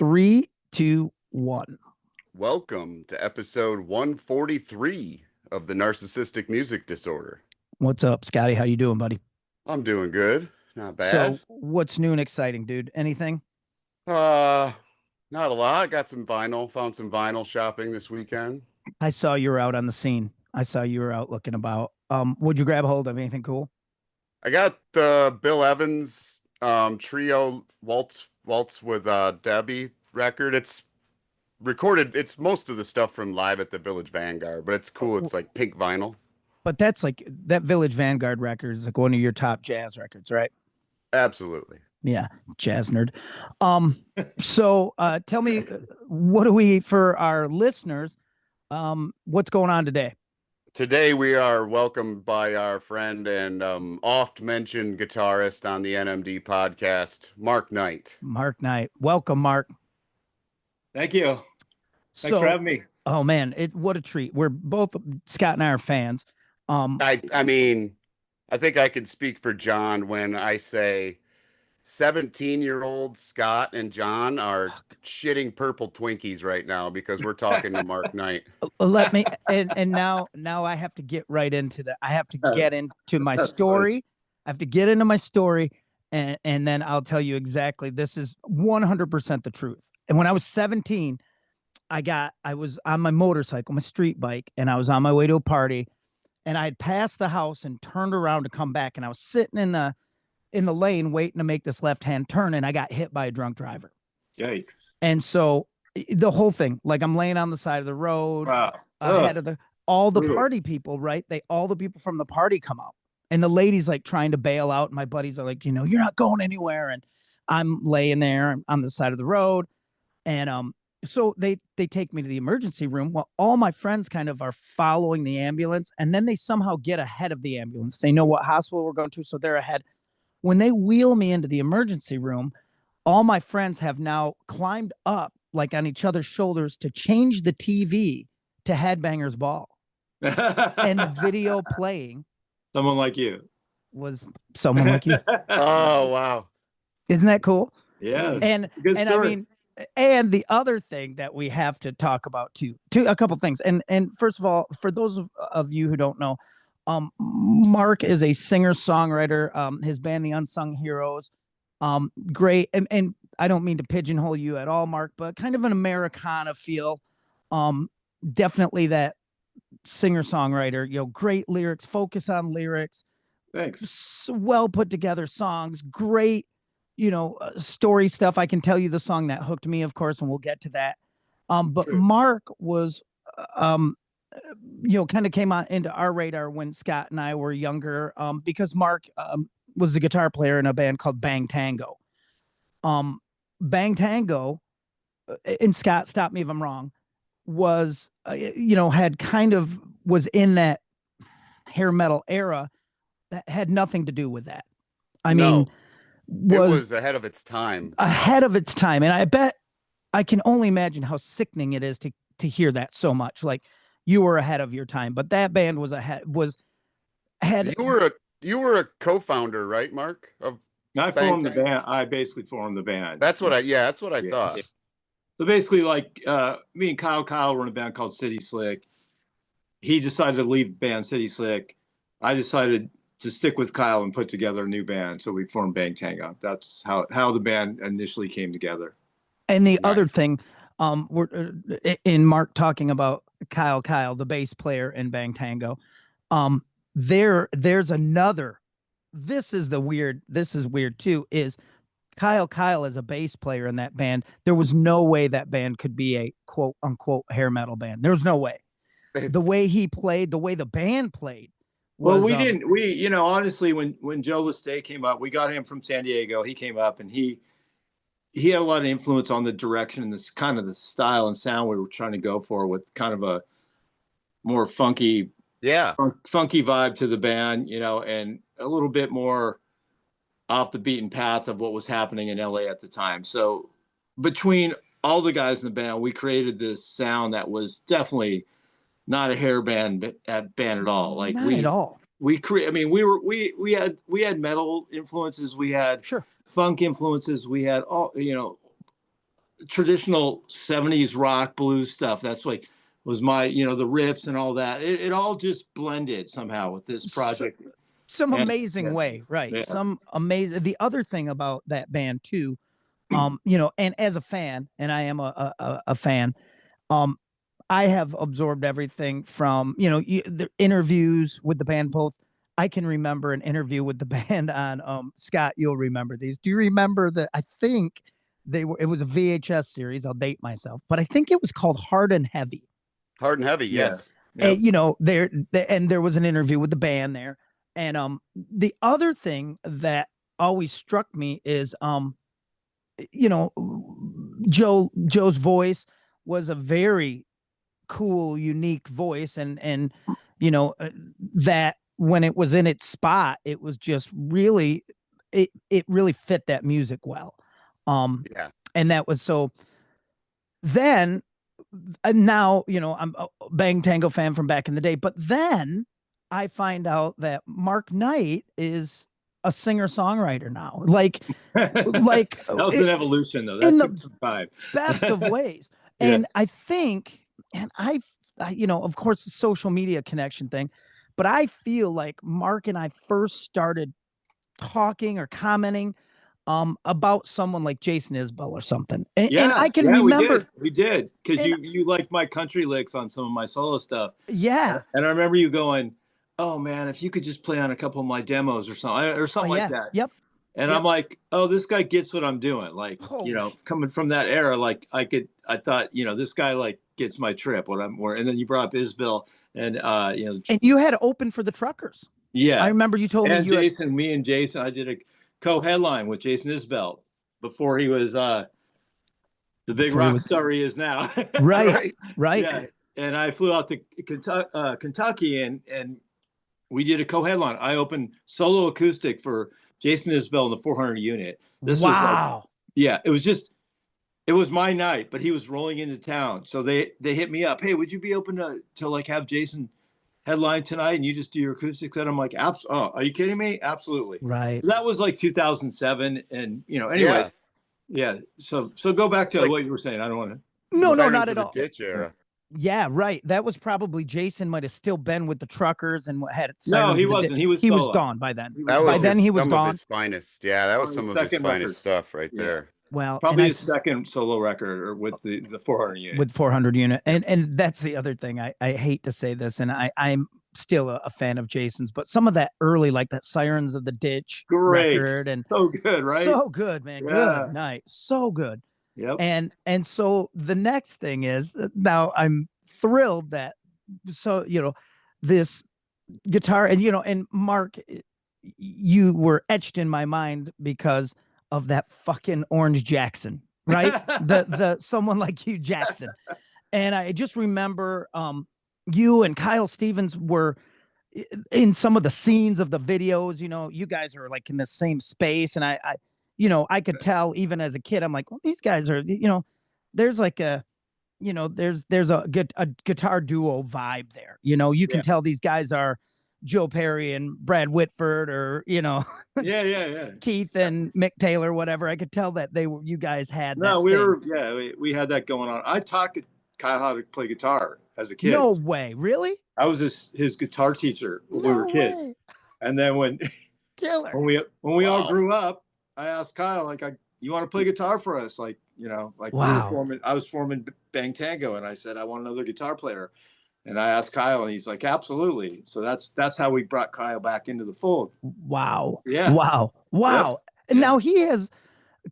3, 2, 1. Welcome to episode 143 of the Narcissistic Music Disorder. What's up, Scotty? How you doing, buddy? I'm doing good. Not bad. So, what's new and exciting, dude? Anything? Not a lot. Got some vinyl. Found some vinyl shopping this weekend. I saw you were out on the scene. I saw you were out looking about. Would you grab hold of anything cool? I got the Bill Evans trio waltz with Debbie record. It's recorded. It's most of the stuff from Live at the Village Vanguard, but it's cool. It's like pink vinyl. But that's like that Village Vanguard record is like one of your top jazz records, right? Absolutely. Yeah, jazz nerd. So tell me, what do we for our listeners? What's going on today? Today we are welcomed by our friend and oft-mentioned guitarist on the NMD podcast, Mark Knight. Mark Knight. Welcome, Mark. Thank you. Thanks for having me. Oh man, what a treat. We're both, Scott and I are fans. I mean, I think I can speak for John when I say 17-year-old Scott and John are shitting purple Twinkies right now because we're talking to Mark Knight. Let me and now I have to get right into that. I have to get into my story. Funny. I have to get into my story and then I'll tell you exactly. This is 100% the truth. And when I was 17, I was on my motorcycle, my street bike, and I was on my way to a party, and I had passed the house and turned around to come back, and I was sitting in the lane waiting to make this left-hand turn, and I got hit by a drunk driver. Yikes. And so the whole thing, like I'm laying on the side of the road, ahead of all the party people, right? All the people from the party come out, and the ladies like trying to bail out, and my buddies are like, you're not going anywhere, and I'm laying there on the side of the road, and so they take me to the emergency room. Well, all my friends kind of are following the ambulance, and then they somehow get ahead of the ambulance. They know what hospital we're going to, so they're ahead. When they wheel me into the emergency room, all my friends have now climbed up like on each other's shoulders to change the TV to Headbangers Ball. And the video playing. Someone like you. Was someone like you. Oh, wow. Isn't that cool? Yeah. And I mean, and the other thing that we have to talk about too, a couple things. And first of all, for those of you who don't know, Mark is a singer-songwriter. His band, the Unsung Heroes, great. And I don't mean to pigeonhole you at all, Mark, but kind of an Americana feel. Definitely that singer-songwriter, great lyrics, focus on lyrics. Thanks. Well put together songs, great, story stuff. I can tell you the song that hooked me, of course, and we'll get to that. But sure. Mark was, kind of came on into our radar when Scott and I were younger, because Mark was a guitar player in a band called Bang Tango. Bang Tango, and Scott, stop me if I'm wrong, was, had kind of was in that hair metal era that had nothing to do with that. I mean, it was ahead of its time. Ahead of its time. And I bet I can only imagine how sickening it is to hear that so much. Like you were ahead of your time, but that band was ahead. You were a co-founder, right, Mark? I formed the band. I basically formed the band. That's what I thought. So basically, like me and Kyle were in a band called City Slick. He decided to leave the band City Slick. I decided to stick with Kyle and put together a new band. So we formed Bang Tango. That's how the band initially came together. And the other thing, we're in Mark talking about Kyle, the bass player in Bang Tango. There's another. This is weird too. Is Kyle as a bass player in that band? There was no way that band could be a quote unquote hair metal band. There was no way. The way he played, the way the band played. Well, honestly, when Joe Lestay came up, we got him from San Diego. He came up and he had a lot of influence on the direction and this kind of the style and sound we were trying to go for, with kind of a more funky vibe to the band, and a little bit more off the beaten path of what was happening in LA at the time. So between all the guys in the band, we created this sound that was definitely not a hair band at all. Like not at all. We had metal influences, we had funk influences, we had all, traditional 70s rock blues stuff. That's like was my, the riffs and all that. It all just blended somehow with this project. Some amazing way, right? Yeah. Some amazing. The other thing about that band too, and as a fan, and I am a fan, I have absorbed everything from, the interviews with the band both. I can remember an interview with the band on Scott, you'll remember these. Do you remember that? I think it was a VHS series. I'll date myself, but I think it was called Hard and Heavy. Hard and Heavy, yes. Yeah. Yep. And there was an interview with the band there. And the other thing that always struck me is Joe's voice was a very cool, unique voice, and that when it was in its spot, it was just really it really fit that music well. Yeah. And that was so. Then now, I'm a Bang Tango fan from back in the day, but then I find out that Mark Knight is a singer-songwriter now. Like that was an evolution, though. That in took some time. Best of ways. And I think, and I, of course, the social media connection thing, but I feel like Mark and I first started talking or commenting about someone like Jason Isbell or something. And I can remember we did because you liked my country licks on some of my solo stuff. Yeah. And I remember you going, oh man, if you could just play on a couple of my demos or something like that. Yep. And I'm like, oh, this guy gets what I'm doing. Like, coming from that era, like I thought, this guy like gets my trip, what I'm wearing. And then you brought up Isbell and and you had to open for the Truckers. Yeah. I remember you told me me and Jason, I did a co-headline with Jason Isbell before he was the big rock star he is now. Right. Yeah. And I flew out to Kentucky and we did a co-headline. I opened solo acoustic for Jason Isbell in the 400 unit. This was it was my night, but he was rolling into town. So they hit me up. Hey, would you be open to like have Jason headline tonight and you just do your acoustic set? I'm like, are you kidding me? Absolutely. Right. So that was like 2007. And, anyway. Yeah. So go back to what you were saying. I don't want to. No, not at all. Ditch era. Yeah, right. That was probably Jason might have still been with the Truckers and had it. No, he wasn't. He was gone by then. He was gone. Of his finest. Yeah, that was some of his finest stuff right there. Well, probably his second solo record, or with the 400 unit. With 400 unit, and that's the other thing. I hate to say this, and I'm still a fan of Jason's, but some of that early, like that Sirens of the Ditch record, and so good, right? So good, man. Yeah. Good night. So good. Yep. And so the next thing is, now I'm thrilled that this guitar, and Mark, you were etched in my mind because of that fucking Orange Jackson, right? the Someone Like You Jackson. And I just remember you and Kyle Stevens were in some of the scenes of the videos. You guys are like in the same space, and I could tell even as a kid, I'm like, well, these guys are, there's like a, there's a guitar duo vibe there. You can tell these guys are Joe Perry and Brad Whitford, or, Keith and Mick Taylor, whatever. I could tell that you guys had that. No, we had that going on. I taught Kyle how to play guitar as a kid. No way. Really? I was his guitar teacher when we were kids. And then when we all grew up, I asked Kyle, like, you want to play guitar for us? Like, wow. I was forming Bang Tango, and I said, I want another guitar player. And I asked Kyle, and he's like, absolutely. So that's how we brought Kyle back into the fold. Wow. Yeah. Wow. Yep. And now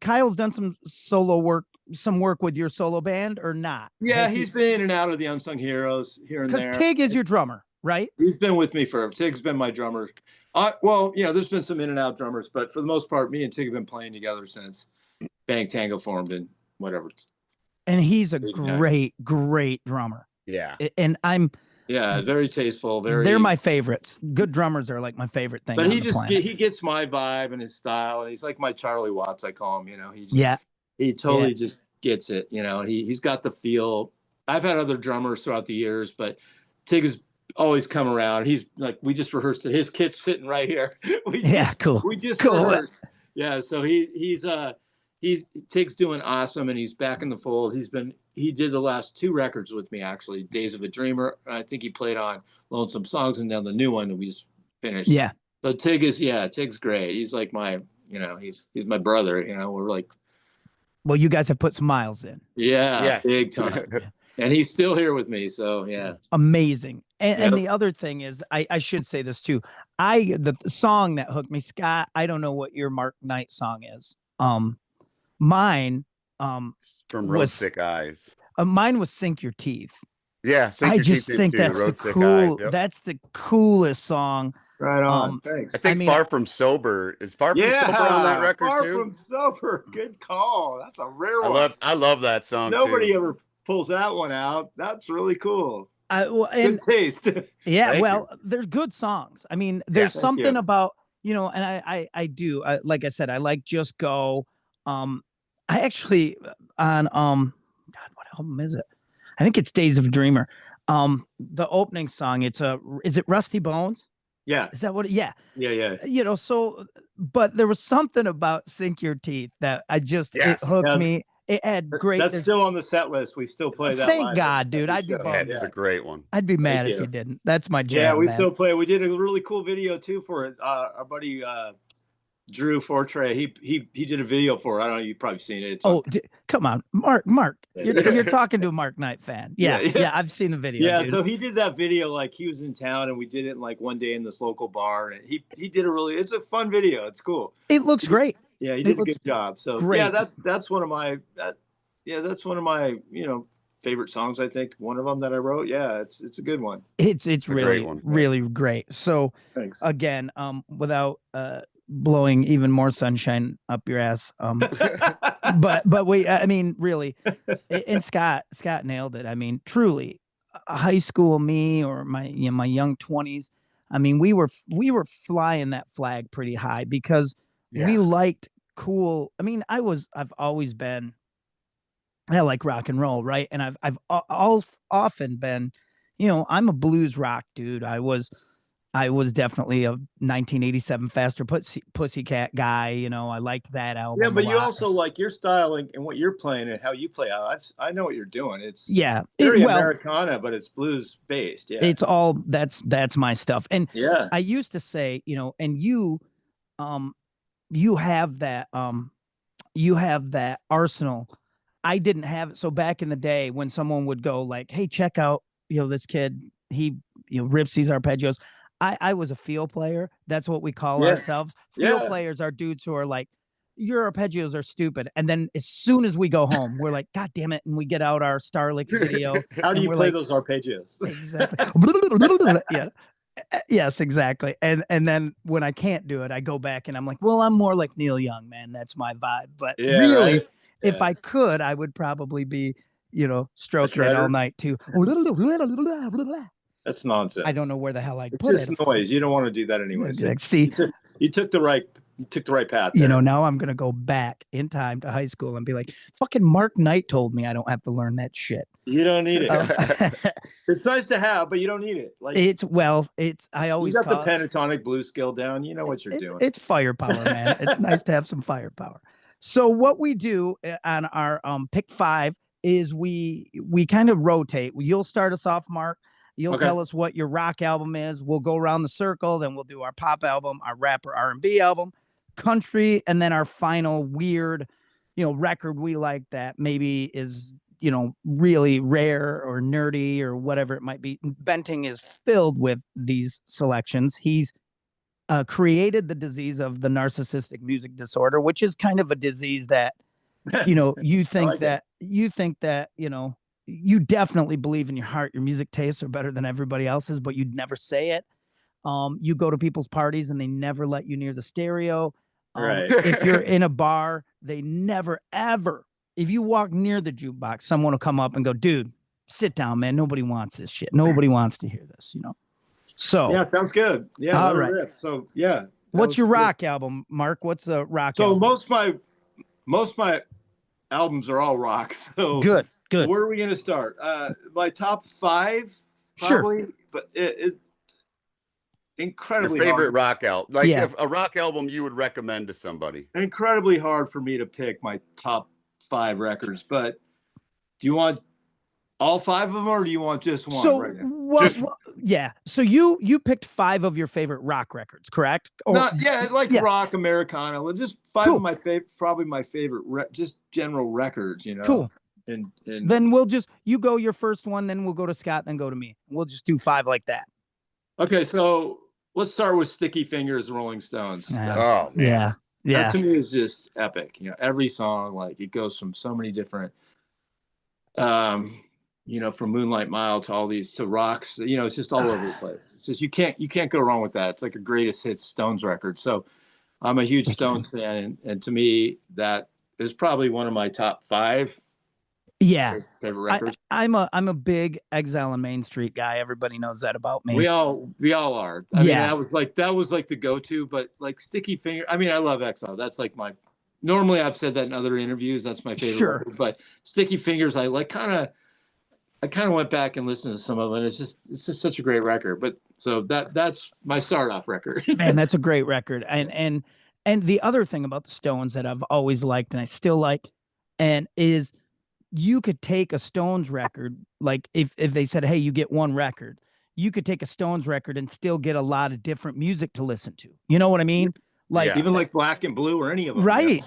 Kyle's done some solo work, some work with your solo band, or not? Yeah, he's been in and out of the Unsung Heroes here and there. Because Tig is your drummer, right? He's been with me forever. Tig's been my drummer. There's been some in and out drummers, but for the most part, me and Tig have been playing together since Bang Tango formed and whatever. And he's a great drummer. Yeah. And very tasteful. They're my favorites. Good drummers are like my favorite thing. But he gets my vibe and his style, and he's like my Charlie Watts, I call him. He totally just gets it. He's got the feel. I've had other drummers throughout the years, but Tig has always come around. He's like, we just rehearsed it. His kit's sitting right here. Cool. We just rehearsed. Yeah, so he's Tig's doing awesome, and he's back in the fold. He did the last 2 records with me, actually, Days of a Dreamer. I think he played on Lonesome Songs, and now the new one that we just finished. Yeah. So Tig's great. He's like my, he's my brother. We're like, well, you guys have put some miles in. Yeah, Yes. big time. And he's still here with me, so yeah. Amazing. And the other thing is, I should say this too. The song that hooked me, Scott, I don't know what your Mark Knight song is. Mine from Road Sick Eyes. Mine was Sink Your Teeth. Yeah, I just think that's that's the coolest song. Right on. Thanks. I think Far From Sober on that record Far too. Far From Sober. Good call. That's a rare one. I love that song. Nobody ever pulls that one out. That's really cool. Good taste. Yeah, they're good songs. I mean, there's something about, and I do. Like I said, I like Just Go. I actually on God, what album is it? I think it's Days of a Dreamer. The opening song, is it Rusty Bones? Yeah. Is that what? Yeah. Yeah. So, but there was something about Sink Your Teeth that it hooked me. It had great. That's still on the set list. We still play that. Thank God, dude. I'd be bummed. It's a great one. I'd be mad if you didn't. That's my jam. Yeah, we still play. We did a really cool video too for it. Our buddy Drew Fortre. He did a video for it. I don't know. You've probably seen it. Come on, Mark. You're talking to a Mark Knight fan. Yeah. I've seen the video. Yeah, dude. so he did that video like he was in town, and we did it like one day in this local bar, and he did it's a fun video. It's cool. It looks great. Yeah, he did a good job. So great. Yeah, that's one of my favorite songs. I think one of them that I wrote. Yeah, it's a good one. It's really really great. So thanks. Again, without blowing even more sunshine up your ass, but wait, I mean, really, and Scott nailed it. I mean, truly, high school me or my young 20s. I mean, we were flying that flag pretty high because we liked cool. I mean, I've always been. I like rock and roll, right? And I've often been, I'm a blues rock dude. I was definitely a 1987 Faster Pussycat guy. I liked that album. Yeah, but you also like your style and what you're playing and how you play out. I know what you're doing. It's very Americana, but it's blues based. Yeah, it's all that's my stuff. And yeah, I used to say, and you have that arsenal. I didn't have it. So back in the day when someone would go like, hey, check out, this kid, he, rips these arpeggios. I was a feel player. That's what we call ourselves. Feel players are dudes who are like, your arpeggios are stupid. And then as soon as we go home, we're like, God damn it. And we get out our Starlix video. How do you play those arpeggios? Exactly. Yeah. Yes, exactly. And then when I can't do it, I go back and I'm like, well, I'm more like Neil Young, man. That's my vibe. But really, if I could, I would probably be, stroking it all night too. That's nonsense. I don't know where the hell I'd put it. It's just noise. You don't want to do that anyway. See, you took the right path. Now I'm gonna go back in time to high school and be like, fucking Mark Knight told me I don't have to learn that shit. You don't need it. It's nice to have, but you don't need it. Like I always got the pentatonic blues skill down. You know what you're doing. It's firepower, man. It's nice to have some firepower. So what we do on our pick 5 is we kind of rotate. You'll start us off, Mark. You'll tell us what your rock album is. We'll go around the circle. Then we'll do our pop album, our rap or R&B album, country, and then our final weird, record we like that maybe is, really rare or nerdy or whatever it might be. Benting is filled with these selections. He's created the disease of the narcissistic music disorder, which is kind of a disease that, you think you definitely believe in your heart your music tastes are better than everybody else's, but you'd never say it. You go to people's parties and they never let you near the stereo. If you're in a bar, they never, ever, if you walk near the jukebox, someone will come up and go, dude, sit down, man. Nobody wants this shit. Nobody wants to hear this, So yeah, sounds good. Yeah. All right. So yeah. What's your rock album, Mark? What's the rock album? So most of my albums are all rock. So good. Where are we going to start? My top 5, probably. Sure. But incredibly Your favorite hard. rock album, like Yeah. if a rock album you would recommend to somebody. Incredibly hard for me to pick my top 5 records, but do you want all 5 of them, or do you want just one So right now? yeah. So you picked 5 of your favorite rock records, correct? Or Rock, Americana, just 5 of my favorite, probably my favorite, just general records, Cool. And then you go your first one, then we'll go to Scott, then go to me. We'll just do 5 like that. Okay, so let's start with Sticky Fingers, Rolling Stones. Oh man. Yeah. That to me is just epic. Every song, like, it goes from so many different, from Moonlight Mile to all these to Rocks. It's just all over the place. It's just you can't go wrong with that. It's like a greatest hits Stones record. So I'm a huge Stones fan, and to me that is probably one of my top 5. Yeah. Favorite records. I'm a big Exile on Main Street guy. Everybody knows that about me. We all are. I mean, that was like the go-to, but like Sticky Finger. I mean, I love Exile. That's like normally I've said that in other interviews. That's my favorite record, but Sticky Fingers, I kind of went back and listened to some of it. It's just such a great record. But so that's my start off record. Man, that's a great record. And the other thing about the Stones that I've always liked and I still like, and is you could take a Stones record, like if they said, hey, you get one record, you could take a Stones record and still get a lot of different music to listen to. You know what I mean? Like even like Black and Blue or any of them. Right.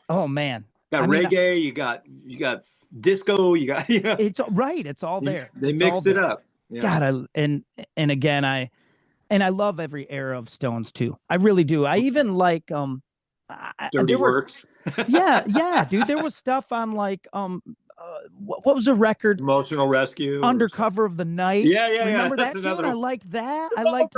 Oh man. You got reggae, you got disco, you got It's right. It's all there. They mixed it up. Yeah. God, and again, I love every era of Stones too. I really do. I even like Dirty Works. yeah, dude. There was stuff on like what was a record? Emotional Rescue. Undercover of the Night. Yeah. Remember that tune? I liked that. I liked.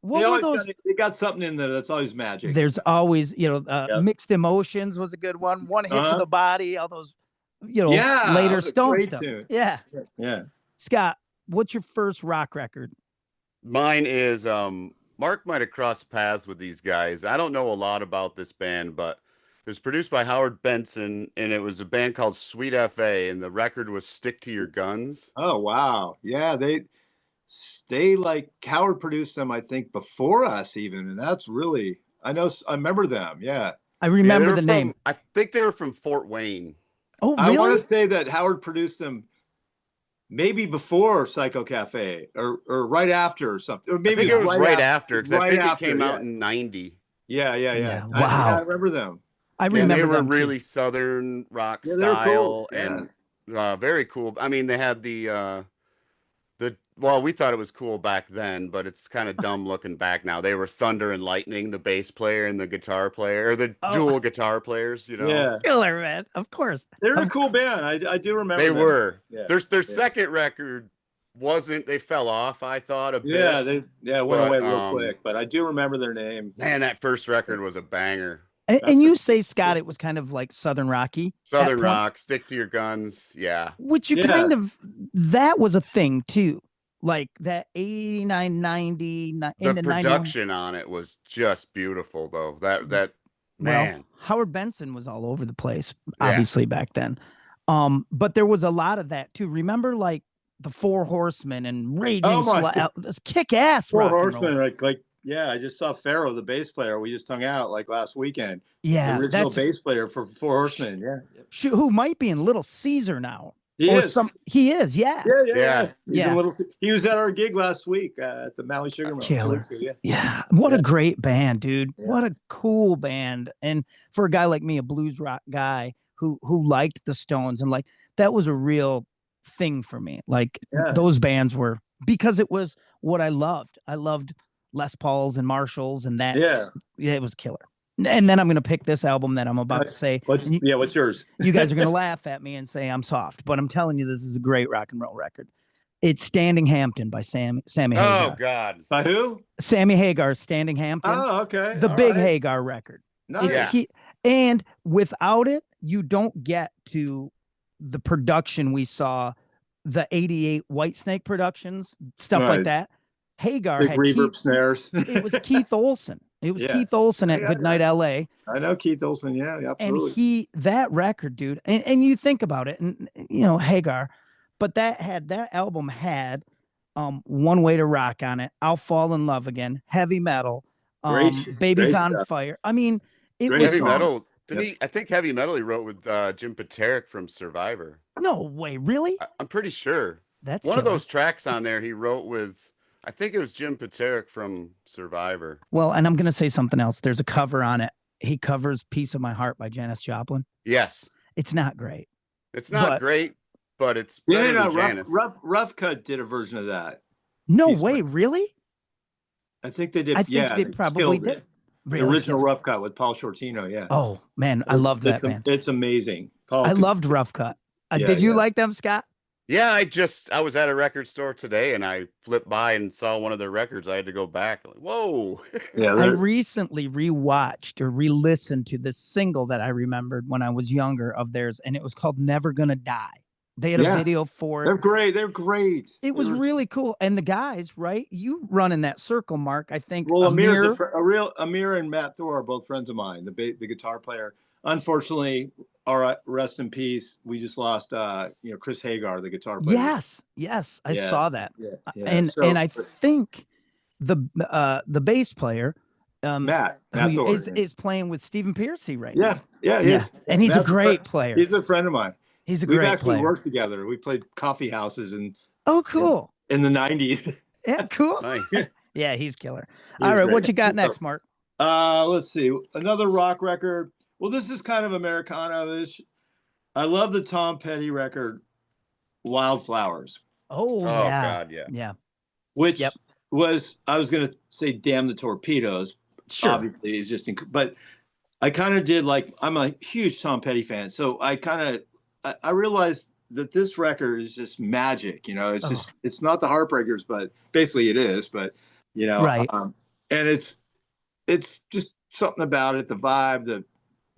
What were those? They got something in there that's always magic. There's always, Mixed Emotions was a good one. One Hit to the Body. All those, later Stone stuff. Tune. Yeah. Yeah. Scott, what's your first rock record? Mine is Mark might have crossed paths with these guys. I don't know a lot about this band, but it was produced by Howard Benson, and it was a band called Sweet FA, and the record was Stick to Your Guns. Oh wow, yeah, they like Howard produced them, I think, before us even, and that's really I remember them. Yeah, I remember the name. I think they were from Fort Wayne. Oh, really? I want to say that Howard produced them. Maybe before Psycho Cafe or right after or something. Or maybe I think it was right after because I think it came out in 90. Yeah. Wow. I remember them. I remember they were them really Southern rock style cool. And very cool. I mean, they had well, we thought it was cool back then, but it's kind of dumb looking back now. They were Thunder and Lightning, the bass player and the guitar player, or the dual guitar players, Yeah. Killer, man. Of course. They're a cool band. I do remember they them. were. Yeah. Their second record they fell off, I thought, a bit. Yeah, went away real quick, but I do remember their name. Man, that first record was a banger. And you say, Scott, it was kind of like Southern Rocky. Southern rock, Stick to Your Guns, yeah. Which that was a thing too. Like that 89, 90, the production on it was just beautiful, though. That man, Howard Benson was all over the place, obviously back then. But there was a lot of that too. Remember, like the Four Horsemen and Raging this kick-ass Four rock Horsemen, like I just saw Pharaoh, the bass player. We just hung out like last weekend. Yeah, the original bass player for Four Horsemen. Yeah, who might be in Little Caesar now. He is. Yeah. He was at our gig last week at the Maui Sugar Mill. Killer. Yeah. What a great band, dude. Yeah. What a cool band. And for a guy like me, a blues rock guy who liked the Stones, and like that was a real thing for me. Like those bands were, because it was what I loved. I loved Les Pauls and Marshalls, and that it was killer. And then I'm going to pick this album that I'm about to say. What's yours? You guys are going to laugh at me and say I'm soft, but I'm telling you, this is a great rock and roll record. It's Standing Hampton by Sammy Hagar. Oh, God. By who? Sammy Hagar's Standing Hampton. Oh, okay. The Big Hagar record. Nice. And without it, you don't get to the production we saw, the 88 Whitesnake productions, stuff like that. Hagar Big had reverb snares. It was Keith Olsen. It was Keith Olsen at Goodnight LA. I know Keith Olsen. Yeah, absolutely. And that record, dude, and you think about it, and Hagar, but that album had One Way to Rock on it. I'll Fall in Love Again. Heavy Metal. Baby's great on stuff. Fire. I mean, it Great was Heavy song. Metal. Yep. I think Heavy Metal he wrote with Jim Paterick from Survivor. no way, really? I'm pretty sure. That's One of killer. those tracks on there he wrote with, I think it was Jim Paterick from Survivor. Well, and I'm gonna say something else. There's a cover on it. He covers "Piece of My Heart" by Janis Joplin. Yes. It's not great. It's not But- great, but it's better than Janis. Rough Cut did a version of that. No He's way, right. really? I think they did. I think they probably killed did. it. Really? The original Rough Cut with Paul Shortino. Yeah. Oh man, I loved that band. It's amazing. Paul I could- loved Rough Cut. Yeah, Did you yeah. like them, Scott? Yeah, I was at a record store today and I flipped by and saw one of their records. I had to go back. Like, whoa. Yeah. I recently rewatched or re-listened to this single that I remembered when I was younger of theirs, and it was called "Never Gonna Die." They had a video for it. They're great. They're great. It was really cool. And the guys, right? You run in that circle, Mark. I think Well, Amir and Matt Thor are both friends of mine, the guitar player. Unfortunately, all right, rest in peace. We just lost Chris Hagar, the guitar player. Yes, I saw that. Yeah. And I think the bass player Matt who Thor, is playing with Stephen Piercy right now. Yeah. And he's a Matt's great player. He's a friend of mine. He's a We've great actually player. worked together. We played coffee houses Cool. in the 90s. Yeah, cool. Nice. Yeah, he's killer. He's All right, great. what you got next, Mark? Let's see. Another rock record. Well, this is kind of Americana-ish. I love the Tom Petty record, Wildflowers. Oh yeah. God, yeah. Yeah. Which was, I was going to say Damn the Torpedoes. Sure. Obviously, it's just, but I kind of did I'm a huge Tom Petty fan. So I realized that this record is just magic. It's just, it's not the Heartbreakers, but basically it is, but right. And it's just something about it, the vibe,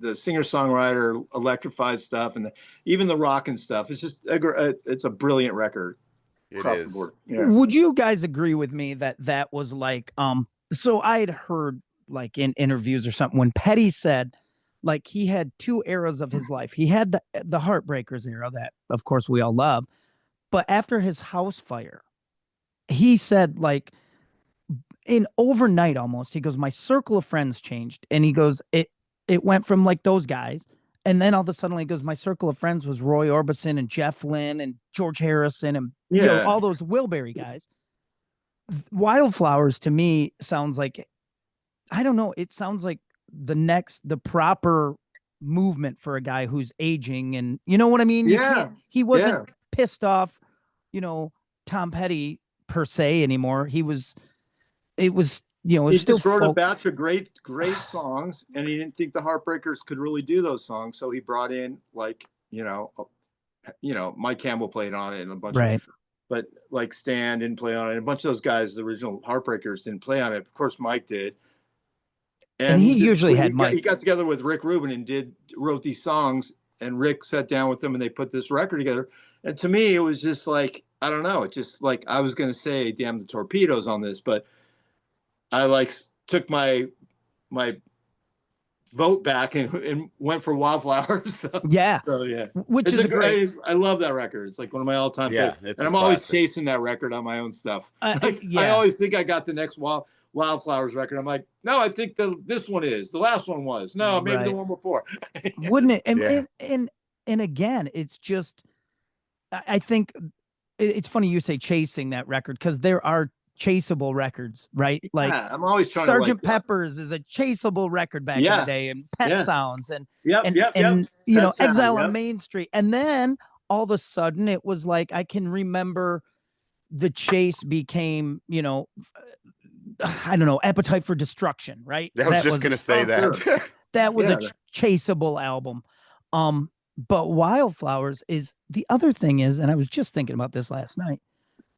the singer-songwriter electrified stuff, and even the rock and stuff. It's just, it's a brilliant record. It is. Yeah. Would you guys agree with me that was like, so I had heard like in interviews or something when Petty said like he had two eras of his life. He had the Heartbreakers era that of course we all love, but after his house fire, he said like in overnight almost, he goes, my circle of friends changed. And he goes, it went from like those guys. And then all of a sudden he goes, my circle of friends was Roy Orbison and Jeff Lynne and George Harrison and all those Wilbury guys. Wildflowers to me sounds like, I don't know. It sounds like the proper movement for a guy who's aging. And you know what I mean? He wasn't pissed off, Tom Petty per se anymore. It was he still just wrote a batch of great songs, and he didn't think the Heartbreakers could really do those songs, so he brought in Mike Campbell played on it and a bunch of, but like Stan didn't play on it. And a bunch of those guys, the original Heartbreakers, didn't play on it. Of course, Mike did, and he usually had Mike. He got together with Rick Rubin and wrote these songs, and Rick sat down with them and they put this record together. And to me, it was just like, I don't know, it's just like I was going to say Damn the Torpedoes on this, but I took my vote back and went for Wildflowers. Which is great. I love that record. It's like one of my all-time favorites. And I'm always chasing that record on my own stuff. I always think I got the next Wildflowers record. I'm like, no, I think this one is. The last one was. No, maybe the one before. Wouldn't it? And again, it's just, I think it's funny you say chasing that record because there are chaseable records, right? Like I'm always trying Sgt. Pepper's is a chaseable record back in the day, and Pet Sounds and Exile on Main Street. And then all of a sudden it was like, I can remember the chase became, I don't know, Appetite for Destruction, right? I was just going to say that. Sure. That was a chaseable album. But Wildflowers is the other thing is, and I was just thinking about this last night,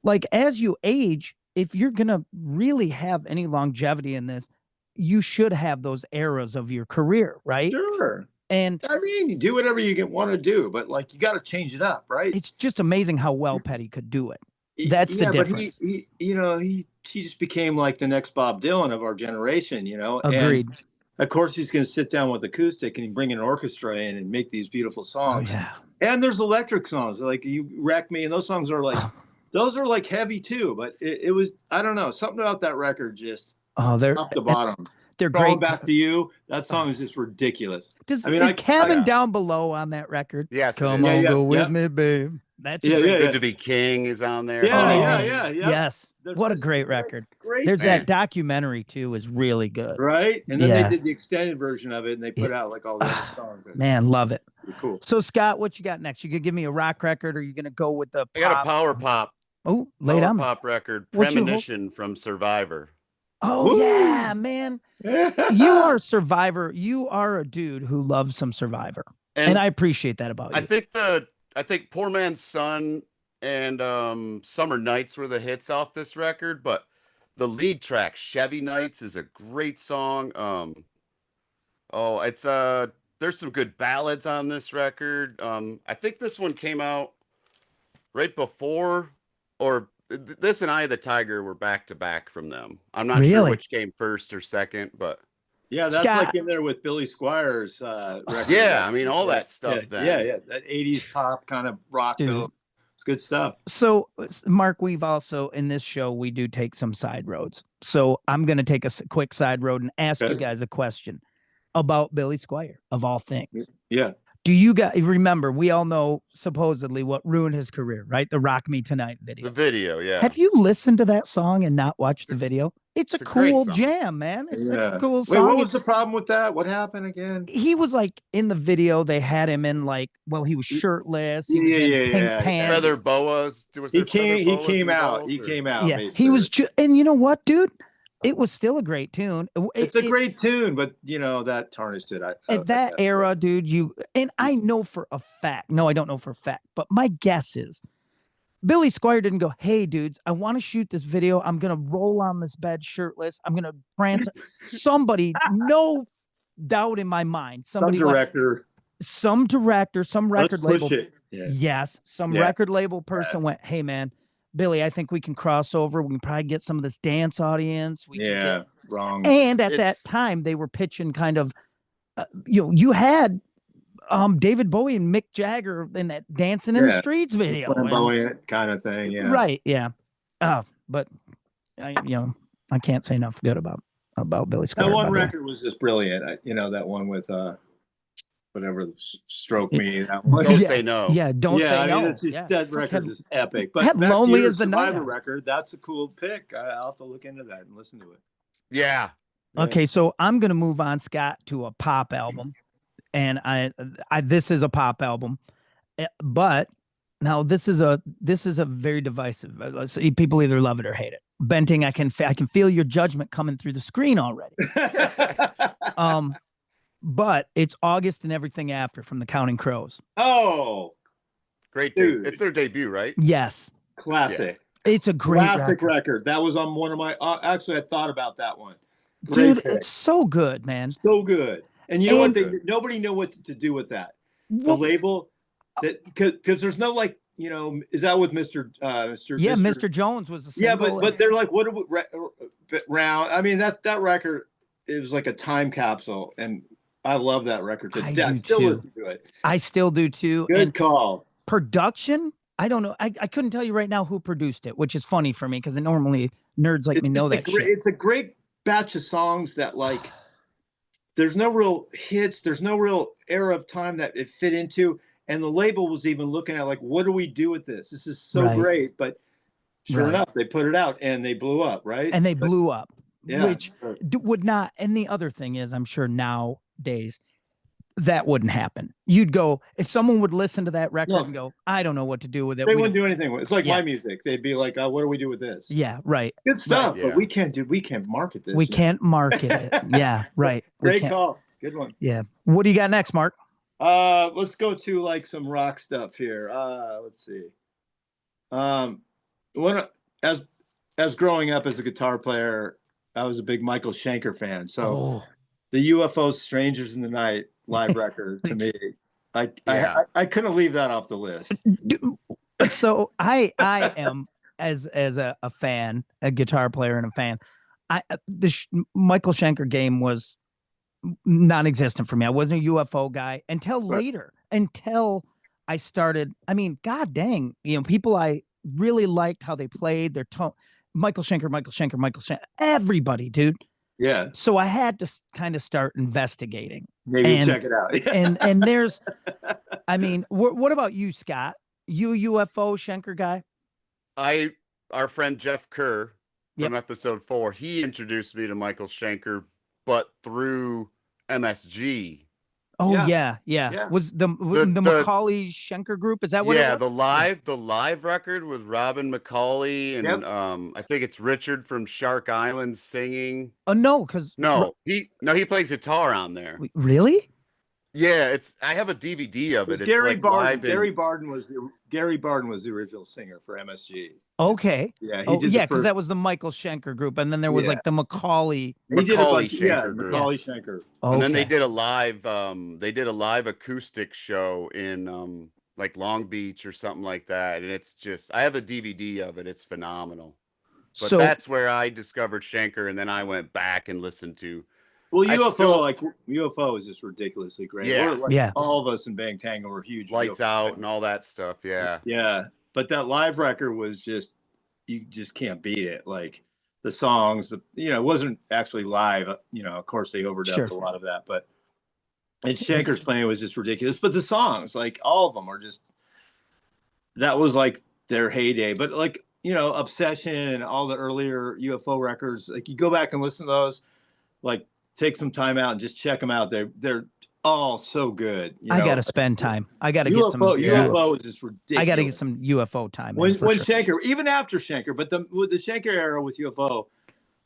like as you age, if you're going to really have any longevity in this, you should have those eras of your career, right? Sure. And I mean, do whatever you want to do, but like, you got to change it up, right? It's just amazing how well Petty could do it. That's the difference. But he just became like the next Bob Dylan of our generation, Agreed. And of course, he's going to sit down with acoustic and bring an orchestra in and make these beautiful songs. Oh, yeah. And there's electric songs like You Wreck Me, and those songs are like those are like heavy too, but it was, I don't know, something about that record just they're top to bottom. They're Crawling great. Back to You. That song is just ridiculous. Is Cabin Down Below on that record? Yes. Come on, go with me, babe. That's Good to Be King is on there. Yeah. Yes. What a great record. Great. There's that documentary too, is really good. Right. And then they did the extended version of it and they put out like all the other songs. Man, love it. Cool. So Scott, what you got next? You could give me a rock record, or you gonna go with the pop? I got a power pop. Oh, lay it on me. Pop record, Premonition from Survivor. Oh, yeah, man. You are a Survivor. You are a dude who loves some Survivor. And I appreciate that about you. I think Poor Man's Son and Summer Nights were the hits off this record, but the lead track, Chevy Nights, is a great song. There's some good ballads on this record. I think this one came out right before, or this and Eye of the Tiger were back to back from them. I'm not sure which came first or second, but yeah, that's Scott, like in there with Billy Squires record. Yeah, I mean all that stuff. Yeah, that 80s pop kind of rock. It's good stuff. So Mark, we've also in this show we do take some side roads. So I'm going to take a quick side road and ask you guys a question about Billy Squire of all things. Yeah. Do you guys remember? We all know supposedly what ruined his career, right? The "Rock Me Tonight" video. The video, yeah. Have you listened to that song and not watched the video? It's a cool jam, man. It's a cool song. Wait, what was the problem with that? What happened again? He was like in the video. They had him in like, well, he was shirtless. He was in pink pants. Feather boas. He came out. Yeah, he was. And you know what, dude? It was still a great tune. It's a great tune, but you know that tarnished it. At that era, dude, I know for a fact. No, I don't know for a fact, but my guess is Billy Squire didn't go, "Hey, dudes, I want to shoot this video. I'm gonna roll on this bed shirtless. I'm gonna prance." Somebody, no doubt in my mind, some director, some record label. Yes, some record label person went, "Hey, man, Billy, I think we can cross over. We can probably get some of this dance audience." Wrong. And at that time, they were pitching kind of, you had David Bowie and Mick Jagger in that "Dancing in the Streets" video, kind of thing. Yeah. Right. Yeah. But I can't say enough good about Billy Squire. That one record was just brilliant. That one with whatever, Stroke Me. That one. Don't Say No. Yeah, Don't Say No. That record is epic. But that Lonely as the Night record. That's a cool pick. I'll have to look into that and listen to it. Yeah. Okay, so I'm gonna move on, Scott, to a pop album, and this is a pop album, but now this is a very divisive. So people either love it or hate it. Benting, I can feel your judgment coming through the screen already. But it's August and Everything After from the Counting Crows. Oh, great dude! It's their debut, right? Yes, classic. Yeah. It's a great classic record. That was on one of my. Actually, I thought about that one. Dude, it's so good, man. So good. And you know what? Nobody knew what to do with that. The label, because there's no like, is that with Mr. Yeah, Mr. Jones was the single. Yeah, but they're like, what do we round? I mean, that record, it was like a time capsule, and I love that record to death. Still listen to it. I still do too. Good call. Production, I don't know. I couldn't tell you right now who produced it, which is funny for me because normally nerds like me know that shit. It's a great batch of songs that like there's no real hits, there's no real era of time that it fit into, and the label was even looking at like, what do we do with this? This is so great, but sure enough, they put it out and they blew up, right? And they blew up, which would not. And the other thing is, I'm sure nowadays that wouldn't happen. You'd go, if someone would listen to that record and go, I don't know what to do with it. They wouldn't do anything with it. It's like my music. They'd be like, what do we do with this? Yeah, right. Good stuff, but we can't market this. We can't market it. Yeah, right. Great call. Good one. Yeah. What do you got next, Mark? Let's go to like some rock stuff here. Let's see. As growing up as a guitar player, I was a big Michael Schenker fan. So the UFO Strangers in the Night live record to me, I couldn't leave that off the list. So I am as a fan, a guitar player and a fan. The Michael Schenker game was non-existent for me. I wasn't a UFO guy until later, until I started. I mean, god dang, people I really liked how they played their tone. Michael Schenker, everybody, dude. Yeah. So I had to kind of start investigating. Maybe check it out. and there's, I mean, what about you, Scott? You UFO Schenker guy? Our friend Jeff Kerr from episode 4, he introduced me to Michael Schenker, but through MSG. Oh yeah. Was the Macaulay Schenker group? Is that what? Yeah, the live record with Robin Macaulay and I think it's Richard from Shark Island singing. Oh no, because he plays guitar on there. Really? Yeah, I have a DVD of it. It's Gary like Barden. Gary Barden was the original singer for MSG. Okay. Yeah, because that was the Michael Schenker group, and then there was like the Macaulay. Schenker group. Macaulay Schenker. Okay. And then they did a live acoustic show in like Long Beach or something like that, and it's just I have a DVD of it. It's phenomenal. But that's where I discovered Schenker, and then I went back and listened to. Well, UFO is just ridiculously great. Yeah, all of us in Bang Tango were huge. Lights UFO Out fans. and all that stuff. Yeah. Yeah. But that live record was just, you just can't beat it. Like the songs, it wasn't actually live. Of course they overdubbed a lot of that, and Schenker's playing was just ridiculous. But the songs, like all of them are just, that was like their heyday. But like, Obsession and all the earlier UFO records, like you go back and listen to those, like take some time out and just check them out. They're all so good. I got to spend time. I got to get some UFO is just ridiculous. I got to get some UFO time. When Schenker, even after Schenker, but the Schenker era with UFO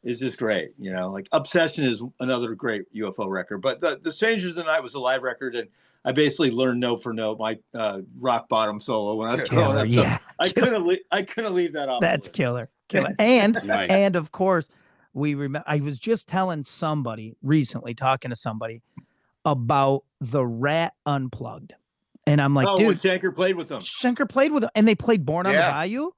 is just great. Like Obsession is another great UFO record, but the Strangers of the Night was a live record, and I basically learned note for note my rock bottom solo when I was growing up. Yeah, I couldn't leave that off. That's killer. And and of course, I was just telling somebody recently, talking to somebody about the Rat Unplugged, and I'm like, dude, Schenker played with them. Schenker played with them, and they played Born on the Bayou.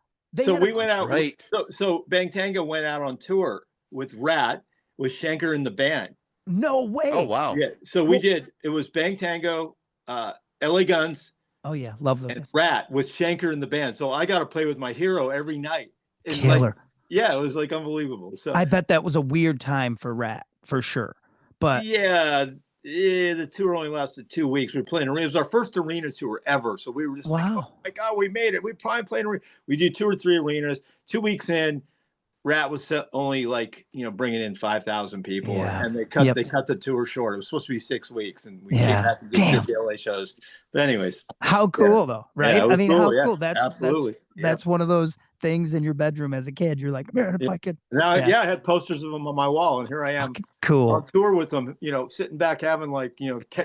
So we went out. Right. So Bang Tango went out on tour with Rat, with Schenker in the band. No way. Oh wow. Yeah. So we did. It was Bang Tango, LA Guns. Oh yeah, love those. And Rat with Schenker in the band. So I got to play with my hero every night. And killer. It was like unbelievable. So I bet that was a weird time for Rat for sure. But the tour only lasted 2 weeks. We were playing arena. It was our first arena tour ever. So we were just like, oh my God, we made it. We probably played arena. We did 2 or 3 arenas. 2 weeks in, Rat was only bringing in 5,000 people, and they cut the tour short. It was supposed to be 6 weeks, and we came back and did the LA shows. But anyways, how cool though, right? Yeah, I mean, cool. how cool. Absolutely. That's one of those things in your bedroom as a kid. You're like, man, if I could. Now, I had posters of them on my wall, and here I am, cool, on tour with them. Sitting back having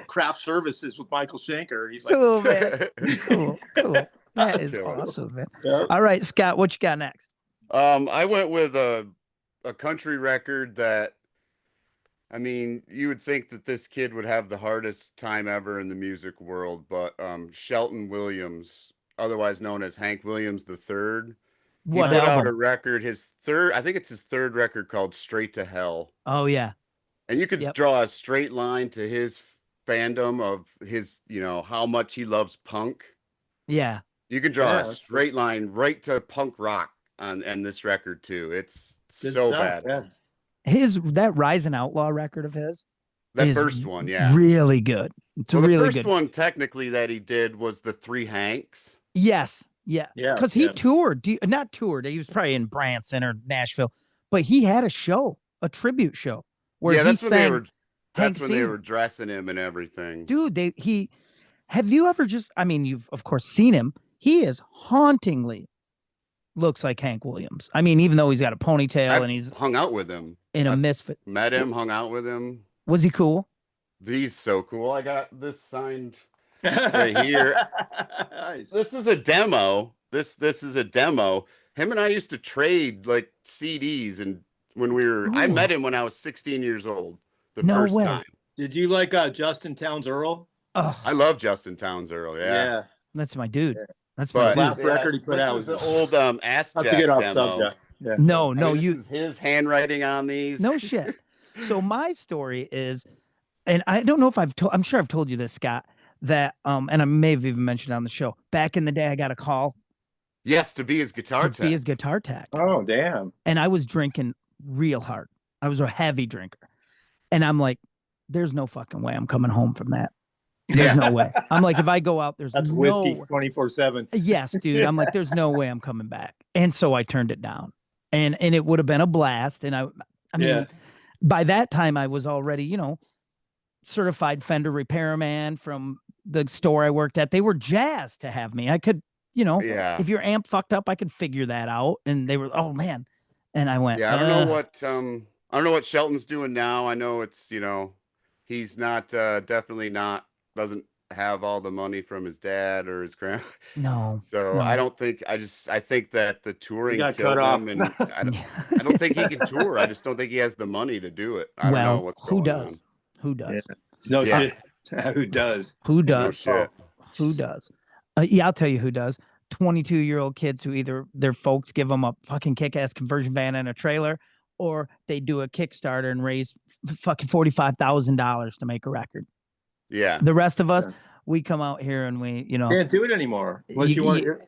craft services with Michael Schenker. He's like, cool, man. cool. That is awesome, man. Yeah. All right, Scott, what you got next? I went with a country record that, I mean, you would think that this kid would have the hardest time ever in the music world, but Shelton Williams, otherwise known as Hank Williams III, he put out a record, I think it's his third record, called Straight to Hell. Oh yeah. And you could draw a straight line to his fandom of his, how much he loves punk. Yeah. You can draw a straight line right to punk rock on this record too. It's so bad. That Rise and Outlaw record of his, that first one, really good. It's really good. The first one technically that he did was the Three Hanks. Yes, because he toured. Not toured. He was probably in Branson or Nashville, but he had a show, a tribute show where that's when they were dressing him and everything. Dude, have you ever I mean, you've of course seen him. He is hauntingly looks like Hank Williams. I mean, even though he's got a ponytail and he's hung out with him in a misfit. Met him, hung out with him. Was he cool? He's so cool. I got this signed right here. Nice. This is a demo. This is a demo. Him and I used to trade like CDs, and I met him when I was 16 years old. The first time. Did you like Justin Townes Earl? Oh, I love Justin Townes Earl. Yeah. That's my dude. That's my last record he put out. Was an old Ass Jack demo. Yeah. No, his handwriting on these. No shit. So my story is, and I don't know if I'm sure I've told you this, Scott, that and I may have even mentioned on the show. Back in the day, I got a call Yes, to be his guitar to be tech. his guitar tech. Oh, damn. And I was drinking real hard. I was a heavy drinker. And I'm like, there's no fucking way I'm coming home from that. There's no way. I'm like, if I go out, there's That's no whiskey 24/7. Yes, dude. I'm like, there's no way I'm coming back. And so I turned it down. And it would have been a blast. And I mean, by that time I was already, you know, certified Fender repairman from the store I worked at. They were jazzed to have me. I could, you know, if your amp fucked up, I could figure that out. And they were, oh man. And I went, I don't know what Shelton's doing now. I know it's, you know, he's not definitely not doesn't have all the money from his dad or his grand. No. So no. I don't think I think that the touring got killed cut off. him, and I don't think he can tour. I just don't think he has the money to do it. I don't know what's going on. Who does? Yeah. No shit. Who does? Who does? No shit. Who does? Yeah, I'll tell you who does. 22-year-old kids who either their folks give them a fucking kick-ass conversion van and a trailer, or they do a Kickstarter and raise fucking $45,000 to make a record. Yeah. The rest of us, we come out here and we, you know, Can't do it anymore. Unless you want to.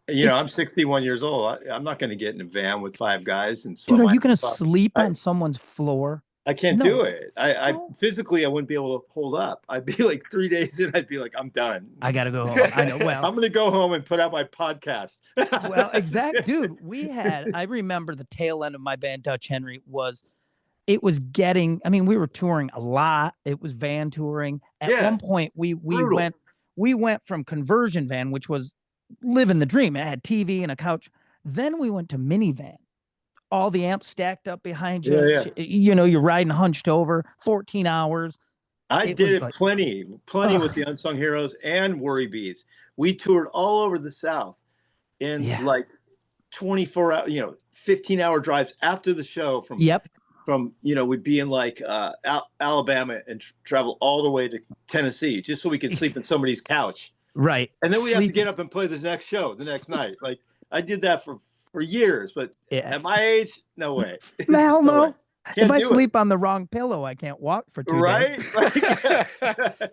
You know, I'm 61 years old. I'm not going to get in a van with 5 guys and. Dude, are you going to sleep on someone's floor? I can't do it. I physically, I wouldn't be able to hold up. I'd be like 3 days in. I'd be like, I'm done. I got to go home. I know. Well, I'm going to go home and put out my podcast. Well, exact, dude. I remember the tail end of my band, Dutch Henry, it was getting, I mean, we were touring a lot. It was van touring. At one point we went from conversion van, which was living the dream. It had TV and a couch. Then we went to minivan. All the amps stacked up behind you. Yeah. You know, you're riding hunched over 14 hours. I did it like, plenty with the Unsung Heroes and Worry Bees. We toured all over the South in like 24 hour, 15-hour drives after the show from, we'd be in like Alabama and travel all the way to Tennessee just so we could sleep in somebody's couch. Right. And then we have to get up and play the next show the next night. Like I did that for years, but at my age, no way. Hell no. If I sleep on the wrong pillow, I can't walk for 2 days. Exactly.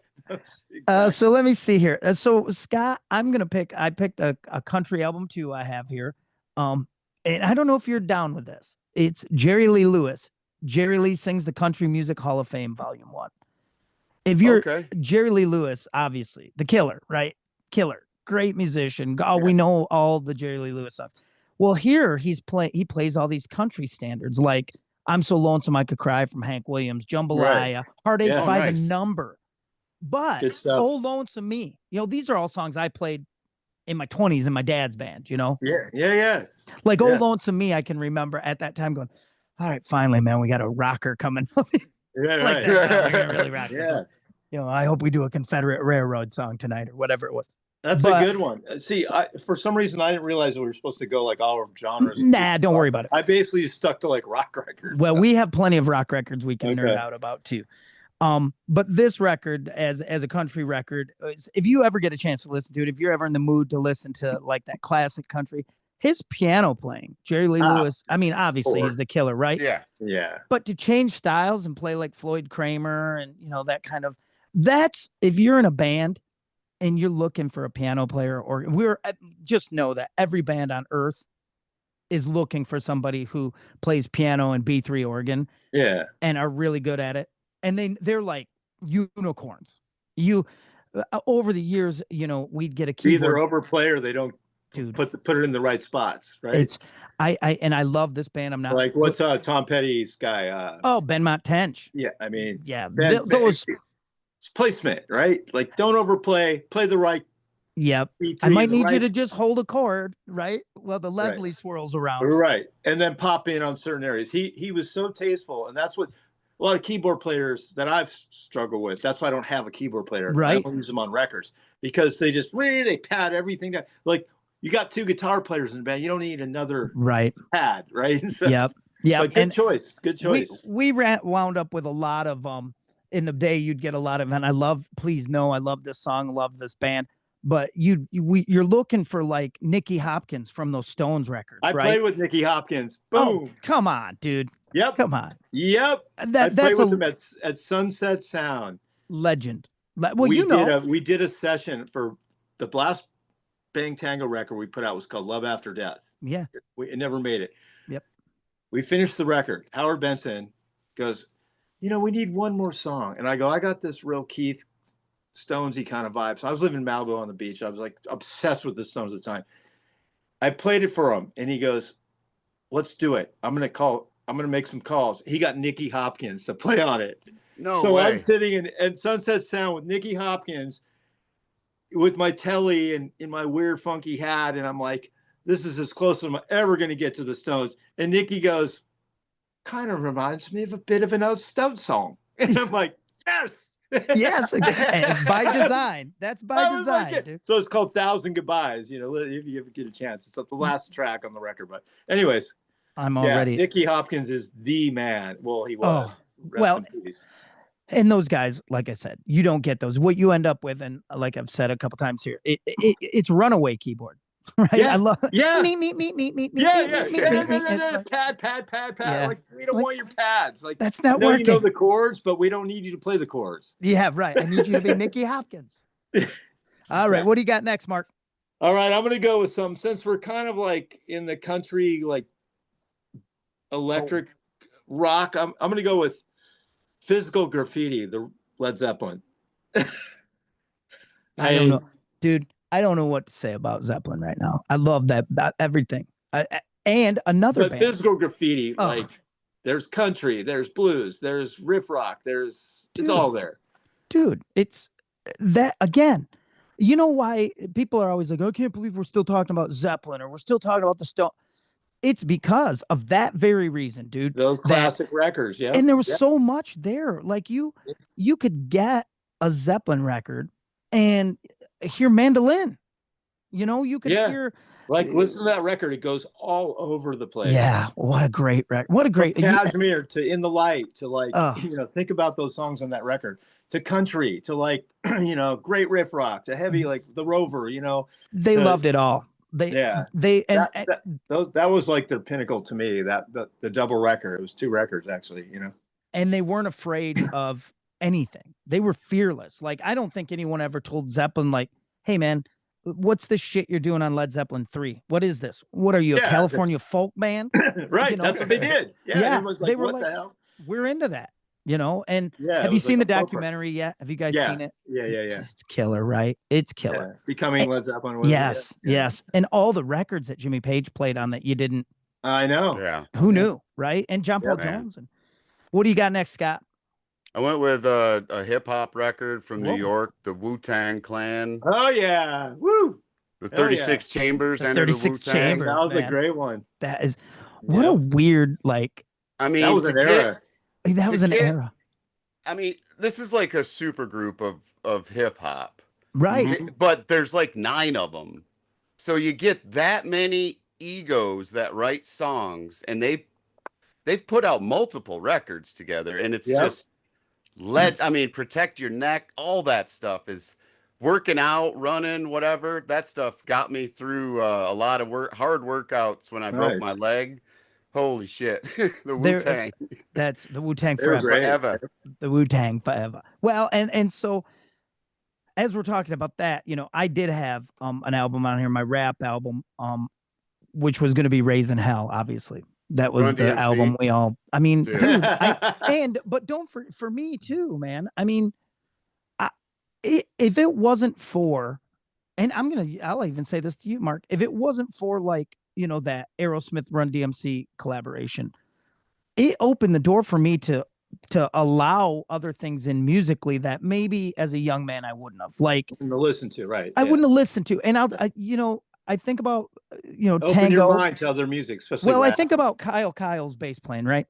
So let me see here. So Scott, I picked a country album too I have here. And I don't know if you're down with this. It's Jerry Lee Lewis. Jerry Lee Sings the Country Music Hall of Fame, Volume 1. If you're Jerry Lee Lewis, obviously, the killer, right? Killer. Great musician. We know all the Jerry Lee Lewis songs. Well, here he plays all these country standards like I'm So Lonesome I Could Cry from Hank Williams, Jambalaya, Heartaches by the Number. But Oh Lonesome Me, these are all songs I played in my 20s in my dad's band, Yeah. Like Oh Lonesome Me, I can remember at that time going, all right, finally, man, we got a rocker coming. Right. We're gonna really rock this one. I hope we do a Confederate Railroad song tonight or whatever it was. That's a good one. See, for some reason, I didn't realize that we were supposed to go like all of genres. Nah, don't worry about it. I basically stuck to like rock records. Well, we have plenty of rock records we can nerd out about too. But this record, as a country record, if you ever get a chance to listen to it, if you're ever in the mood to listen to like that classic country, his piano playing, Jerry Lee Lewis. I mean, obviously he's the killer, right? Yeah. But to change styles and play like Floyd Kramer and that kind of, that's if you're in a band and you're looking for a piano player, or just know that every band on earth is looking for somebody who plays piano and B3 organ, and are really good at it. And they're like unicorns. Over the years, we'd get a keyboard. Either overplay or they don't put it in the right spots, right? I love this band. I'm not like what's Tom Petty's guy? Ben Tench. Yeah, I mean, those. Placement, right? Like don't overplay, play the right. Yep. I might need you to just hold a chord, right? Well, the Leslie swirls around. Right. And then pop in on certain areas. He was so tasteful, and that's what a lot of keyboard players that I've struggled with. That's why I don't have a keyboard player. Right. I don't use them on records because they pad everything down. Like you got 2 guitar players in the band, you don't need another pad, right? So, Yep. But good choice. Good choice. We wound up with a lot of in the day you'd get a lot of, and I love this song, love this band, but you're looking for like Nicky Hopkins from those Stones records. I played with Nicky Hopkins. Boom. Oh, come on, dude. Yep. Come on. Yep. I played with him at Sunset Sound. Legend. Well, we did a session for the Blast Bang Tango record we put out was called Love After Death. Yeah. It never made it. Yep. We finished the record. Howard Benson goes, you know, we need one more song. And I go, I got this real Keith Stonesy kind of vibe. So I was living in Malibu on the beach. I was like obsessed with the Stones at the time. I played it for him and he goes, let's do it. I'm going to make some calls. He got Nicky Hopkins to play on it. No so way. I'm sitting in Sunset Sound with Nicky Hopkins with my telly and in my weird funky hat. And I'm like, this is as close as I'm ever going to get to the Stones. And Nicky goes, kind of reminds me of a bit of an Stones song. And I'm like, yes. Yes, by design. That's by design. Like, dude. So it's called Thousand Goodbyes. You know, if you ever get a chance, it's the last track on the record. But anyways, I'm already. Nicky Hopkins is the man. Well, he was. Well, and those guys, like I said, you don't get those. What you end up with, and like I've said a couple times here, it's runaway keyboard. Right. Yeah. I love me. Pad. Yeah. Like we don't want your pads. Like that's not working. You know the chords, but we don't need you to play the chords. Yeah, right. I need you to be Nicky Hopkins. All right. What do you got next, Mark? All right, I'm gonna go with some, since we're kind of like in the country, like electric rock. I'm gonna go with Physical Graffiti, the Led Zeppelin. I don't know, dude. I don't know what to say about Zeppelin right now. I love that everything. And another band. Physical Graffiti, like there's country, there's blues, there's riff rock, it's all there. Dude, it's that again. You know why people are always like, I can't believe we're still talking about Zeppelin or we're still talking about the Stone. It's because of that very reason, dude. Those classic records, yeah. And there was so much there. Like you could get a Zeppelin record and hear mandolin. You know, you could hear like listen to that record. It goes all over the place. Yeah, what a great record. What a great From Cashmere to In the Light to like you know, think about those songs on that record. To country to like you know, great riff rock to heavy like The Rover. You know, they loved it all. That was like their pinnacle to me. That the double record. It was 2 records actually. You know, and they weren't afraid of anything. They were fearless. Like I don't think anyone ever told Zeppelin like, hey man, what's this shit you're doing on Led Zeppelin 3? What is this? What are you, a California folk band? Right. You know? That's what they did. Yeah. Like, they were like, the hell? We're into that, you know? And have you seen the documentary yet? Have you guys seen it? Yeah. It's killer, right? It's killer. Becoming Led Zeppelin. Yes. And all the records that Jimmy Page played on that you didn't. I know. Yeah. Who knew, right? And John Paul Jones. And what do you got next, Scott? I went with a hip hop record from New York, the Wu-Tang Clan. Oh yeah, woo! The 36 Chambers and 36 Chambers. That was a great one. That is what a weird like. I mean, that was an era. That was an era. I mean, this is like a super group of hip hop, right? But there's like 9 of them, so you get that many egos that write songs, and they've put out multiple records together, and it's just. I mean, Protect Your Neck, all that stuff is working out, running, whatever. That stuff got me through a lot of hard workouts when I broke my leg. Holy shit. The Wu-Tang. That's the Wu-Tang forever. The Wu-Tang forever. Well, and so as we're talking about that, you know, I did have an album on here, my rap album, which was going to be Raising Hell, obviously. That was the album we all, I mean, dude, but don't for me too, man. I mean, if it wasn't for, and I'll even say this to you, Mark, if it wasn't for like, you know, that Aerosmith Run DMC collaboration, it opened the door for me to allow other things in musically that maybe as a young man I wouldn't have listened to, right? I wouldn't have listened to, and I think about, you know, open Tango. your mind to other music, especially rap. I think about Kyle's bass playing, right?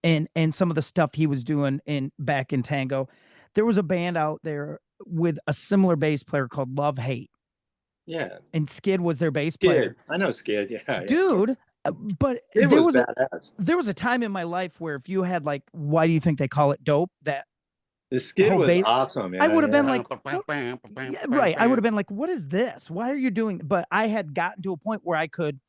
And some of the stuff he was doing back in Tango. There was a band out there with a similar bass player called Love Hate. Yeah. And Skid was their bass player. I know Skid, yeah. Dude, but there was a time in my life where if you had like, why do you think they call it dope? That the Skid was awesome. I would have been like, right. I would have been like, what is this? Why are you doing? But I had gotten to a point where I could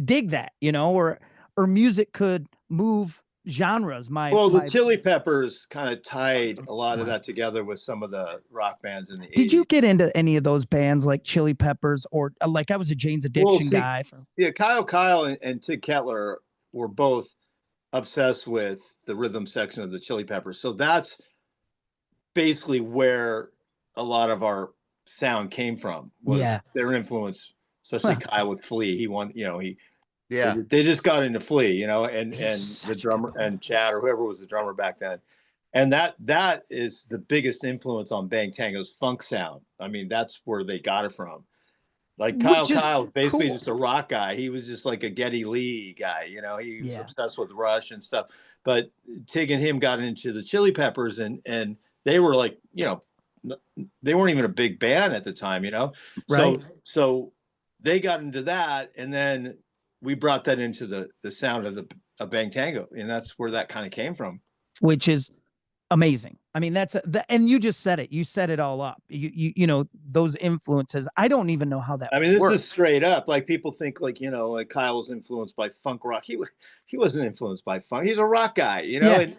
dig that, you know, or music could move genres. The Chili Peppers kind of tied a lot of that together with some of the rock bands in the 80s. Did you get into any of those bands like Chili Peppers or like I was a Jane's Addiction guy? Yeah, Kyle and Tig Kettler were both obsessed with the rhythm section of the Chili Peppers. So that's basically where a lot of our sound came from, was their influence, especially Kyle with Flea. He won, they just got into Flea, and the drummer and Chad or whoever was the drummer back then. And that is the biggest influence on Bang Tango's funk sound. I mean, that's where they got it from. Like Kyle was basically just a rock guy. He was just like a Geddy Lee guy, he was obsessed with Rush and stuff. But Tig and him got into the Chili Peppers, and they were like, they weren't even a big band at the time, Right. So they got into that, and then we brought that into the sound of Bang Tango, and that's where that kind of came from. Which is amazing. I mean, and you just said it. You set it all up. You know, those influences. I don't even know how that. I mean, this is straight up. Like people think, like Kyle was influenced by funk rock. He wasn't influenced by funk. He's a rock guy,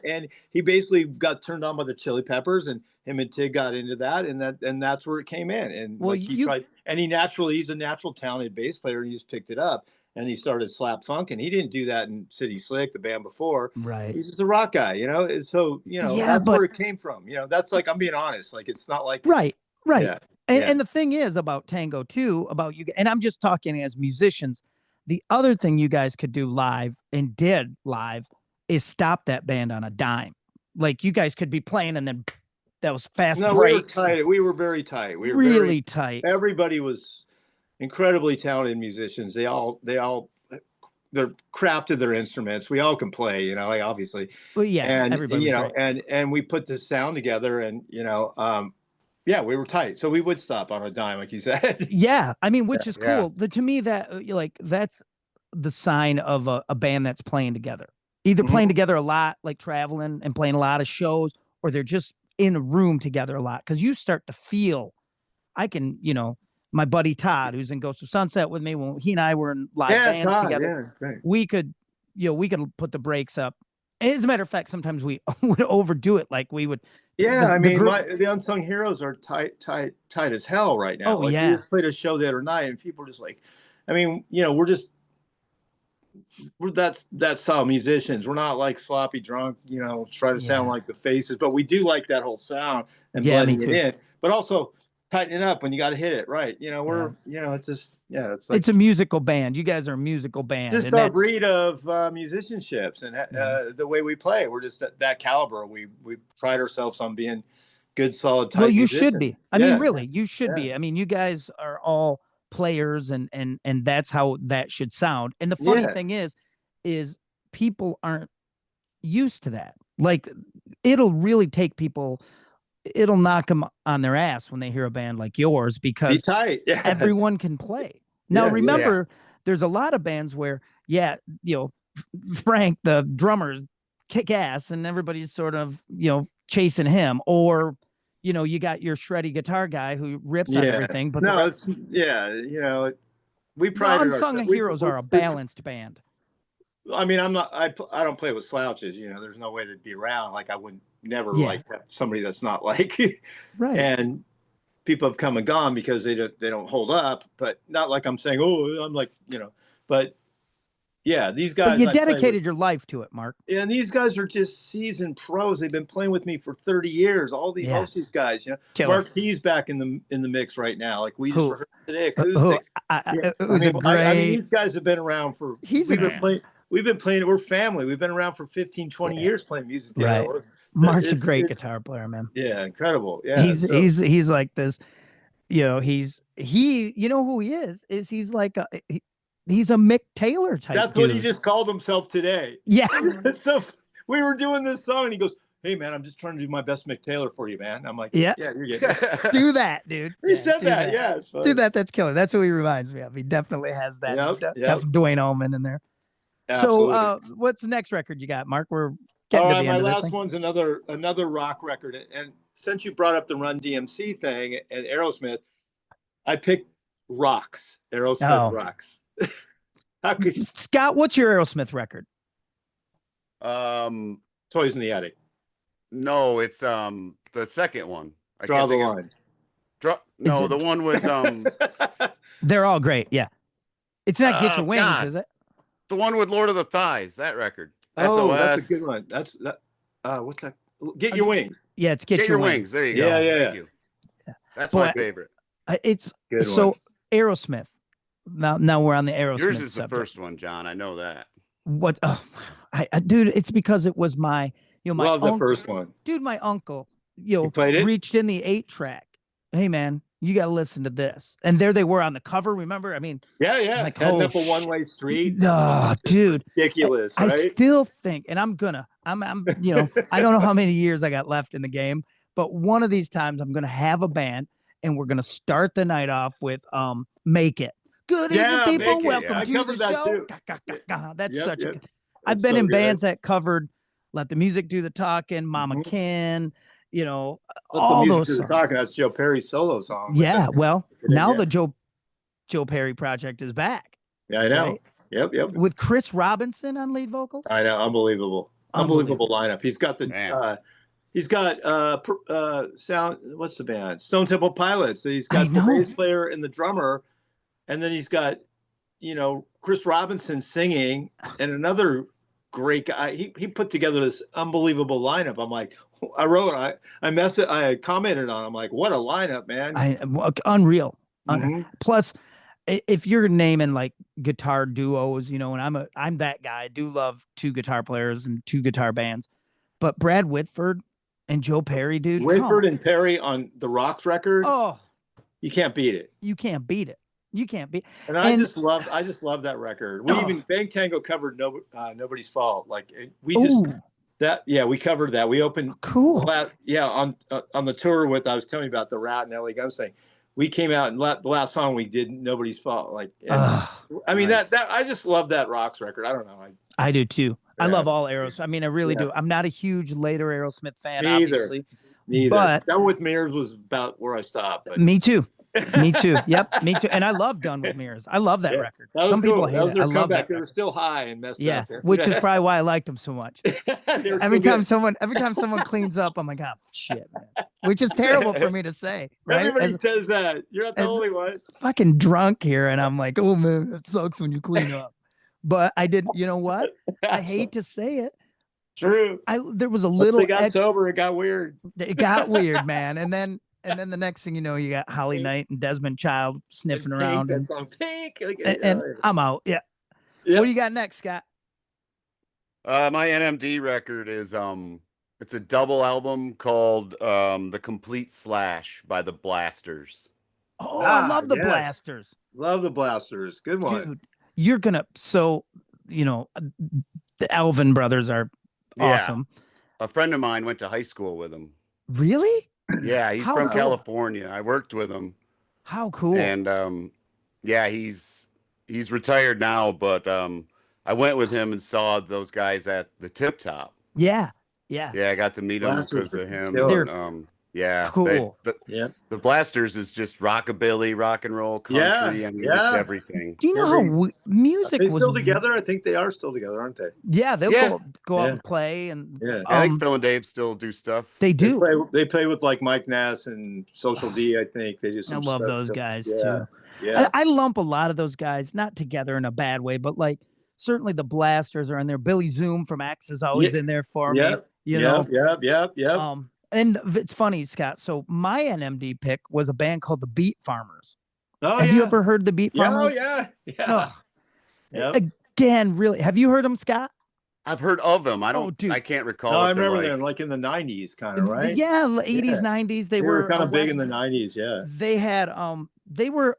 and he basically got turned on by the Chili Peppers, and him and Tig got into that, and that's where it came in. And he's a natural talented bass player, and he just picked it up. And he started slap funk, and he didn't do that in City Slick, the band before. Right. He's just a rock guy, So that's where it came from. That's like, I'm being honest. Like, it's not like right. Yeah. And the thing is about Tango too, about you, and I'm just talking as musicians. The other thing you guys could do live and did live is stop that band on a dime. Like you guys could be playing, and then that was fast breaks. We were tight. We were very tight. We were really tight. Everybody was incredibly talented musicians. They crafted their instruments. We all can play, like obviously. Well, yeah, and everybody, and we put this sound together, and we were tight. So we would stop on a dime, like you said. Yeah, I mean, which is cool. To me, that's the sign of a band that's playing together. Either playing together a lot, like traveling and playing a lot of shows, or they're just in a room together a lot. Because you start to feel, my buddy Todd, who's in Ghost of Sunset with me, when he and I were in live bands together, we could put the brakes up. As a matter of fact, sometimes we would overdo it. Like we would. Yeah, the Unsung Heroes are tight as hell right now. Oh, We just played a show the other night, and people are just like, we're that style musicians. We're not like sloppy drunk, try to sound like the Faces, but we do like that whole sound and blending it in. But also tighten it up when you got to hit it right. It's just it's like, it's a musical band. You guys are a musical band. Just our breed of musicianships and the way we play. We're just that caliber. We pride ourselves on being good, solid, tight. Well, you should be. I mean, really, you should be. I mean, you guys are all players, and that's how that should sound. And the funny thing is people aren't used to that. Like, it'll really take people. It'll knock them on their ass when they hear a band like yours, because everyone can play. Now, remember, there's a lot of bands where, Frank, the drummer, kick ass, and everybody's sort of, chasing him. Or, you got your shreddy guitar guy who rips on everything. But we pride ourselves. Unsung Heroes are a balanced band. I mean, I don't play with slouches. There's no way they'd be around. Like, I would never like have somebody that's not like right. And people have come and gone because they don't hold up. But not like I'm saying, I'm like, But these guys. But you dedicated your life to it, Mark. Yeah, and these guys are just seasoned pros. They've been playing with me for 30 years. Most of these guys, Mark T's back in the mix right now. Like we just rehearsed today. These guys have been around for. We've been playing. We're family. We've been around for 15, 20 years playing music together. Right. Mark's a great guitar player, man. Yeah, incredible. Yeah, he's like this. You know who he is he's like he's a Mick Taylor type. That's dude. What he just called himself today. Yeah. So we were doing this song, and he goes, "Hey man, I'm just trying to do my best Mick Taylor for you, man." I'm like, "Yeah, you're good." Do that, dude. He said that. Yeah, it's funny. Do that. That's killer. That's who he reminds me of. He definitely has that. Got some Dwayne Allman in there. Absolutely. So, what's the next record you got, Mark? We're getting to the end of this thing. My last one's another rock record, and since you brought up the Run DMC thing and Aerosmith, I picked Rocks. Aerosmith Rocks. Scott, what's your Aerosmith record? Toys in the Attic. No, it's the second one. Draw the Line. No, the one with They're all great. Yeah. It's not Get Your Wings, God. is it? The one with Lord of the Thighs, that record. Oh, SOS. that's a good one. That's that. What's that? Get Your Wings. Yeah, it's Get Your Wings. There you go. Yeah. Thank you. That's my favorite. It's Good so one. Aerosmith. Now we're on the Aerosmith. Yours is the subject. first one, John. I know that. What? Oh, dude, it's because it was my, my Love the first one. Dude, my uncle, played it? reached in the 8-track. Hey, man, you got to listen to this. And there they were on the cover. Remember? I mean, yeah. like, Heading up a one-way street. Oh, dude. Ridiculous, I right? still think, and I'm I don't know how many years I got left in the game, but one of these times I'm going to have a band and we're going to start the night off with Make It. Good evening, people. Make It, Welcome yeah. to the that show. too. That's Yep, such yep. a. I've been so in good. bands that covered Let the Music Do the Talking, Mama Ken, Let all the music those do the songs. talking. That's Joe Perry's solo song. Yeah, well, now yeah. the Joe Perry project is back. Yeah, I know. Right? Yep. With Chris Robinson on lead vocals. I know. Unbelievable lineup. He's got the sound. What's the band? Stone Temple Pilots. He's got the bass player and the drummer, and then he's got Chris Robinson singing and another great guy. He put together this unbelievable lineup. I'm like, I commented on. I'm like, what a lineup, man! Unreal. Mm-hmm. Plus, if you're naming like guitar duos, and I'm that guy. I do love 2 guitar players and 2 guitar bands, but Brad Whitford and Joe Perry, dude. Whitford and Perry on the Rocks record. Oh, you can't beat it. You can't beat it. And I just love that record. We even Bang Tango covered Nobody's Fault. Like we covered that. We opened cool. On the tour with I was telling you about the Rat and Ellie Guns thing. We came out and the last song we did Nobody's Fault. Like I mean nice. that I just love that Rocks record. I don't know. I do too. Yeah. I love all Aerosmith. I mean, I really do. I'm not a huge later Aerosmith fan, obviously. Neither. But Done with Mirrors was about where I stopped. But. Me too. Me too. Yep. Me too. And I love Done with Mirrors. I love that record. Some people hate it. I love that. They were still high and messed up. Yeah, which is probably why I liked them so much. Every time someone cleans up, I'm like, oh shit, man. Which is terrible for me to say. Right? Everybody says that. You're not the only one. Fucking drunk here, and I'm like, oh man, that sucks when you clean up. But I didn't. You know what? I hate to say it. True. There was a little. Once they got sober, it got weird. It got weird, man. And then the next thing you know, you got Holly Knight and Desmond Child sniffing around. That's on Pink. And I'm out. Yeah. Yep. What do you got next, Scott? My NMD record is it's a double album called The Complete Slash by the Blasters. Oh, I love the Blasters. Love the Blasters. Good one. Dude, you're gonna the Alvin brothers are awesome. A friend of mine went to high school with them. Really? Yeah, he's from California. I worked with him. How cool. And he's retired now, but I went with him and saw those guys at the Tip Top. Yeah. I got to meet them because of him. Cool. The Blasters is just rockabilly, rock and roll, country. I mean, it's everything. Do you know how music was still together? I think they are still together, aren't they? Yeah, they'll go out and play. And I think Phil and Dave still do stuff. They do. They play with like Mike Nass and Social D. I think they just. I love those guys too. Yeah, I lump a lot of those guys not together in a bad way, but like certainly the Blasters are in there. Billy Zoom from Axe is always in there for me. Yep. And it's funny, Scott. So my NMD pick was a band called the Beat Farmers. Oh, have you ever heard the Beat Farmers? Again, really, have you heard them, Scott? I've heard of them. I can't recall. No, I remember them like in the 90s, kind of, right? Yeah, 80s, 90s. They were kind of big in the 90s. Yeah. They had they were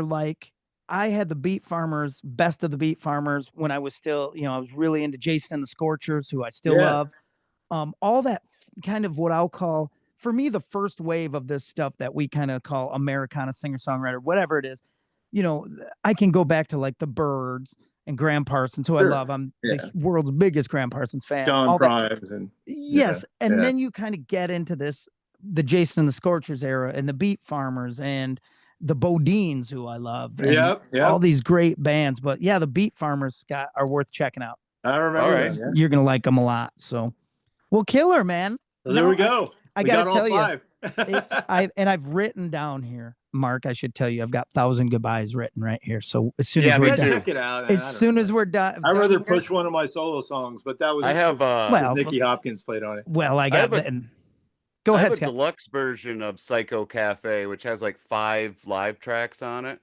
like. I had the Beat Farmers, best of the Beat Farmers when I was still, I was really into Jason and the Scorchers, who I still love. All that kind of what I'll call, for me, the first wave of this stuff that we kind of call Americana singer-songwriter, whatever it is, I can go back to like the Byrds and Graham Parsons, who I love. I'm the world's biggest Graham Parsons fan. John Primes and then you kind of get into the Jason and the Scorchers era and the Beat Farmers and the Bodines, who I love. All these great bands. But the Beat Farmers, Scott, are worth checking out. I remember right. them, yeah. You're gonna like them a lot. So, well, killer, man. So there we go. I We gotta got tell all you, five. I've written down here, Mark. I should tell you, I've got 1,000 Goodbyes written right here. So as soon as me we're too. Check it out. as soon as we're done, I'd rather here, push one of my solo songs, but that was I have Nicky Hopkins played on it. Well, I have got a- Go I ahead, have a Scott. deluxe version of Psycho Cafe, which has like 5 live tracks on it.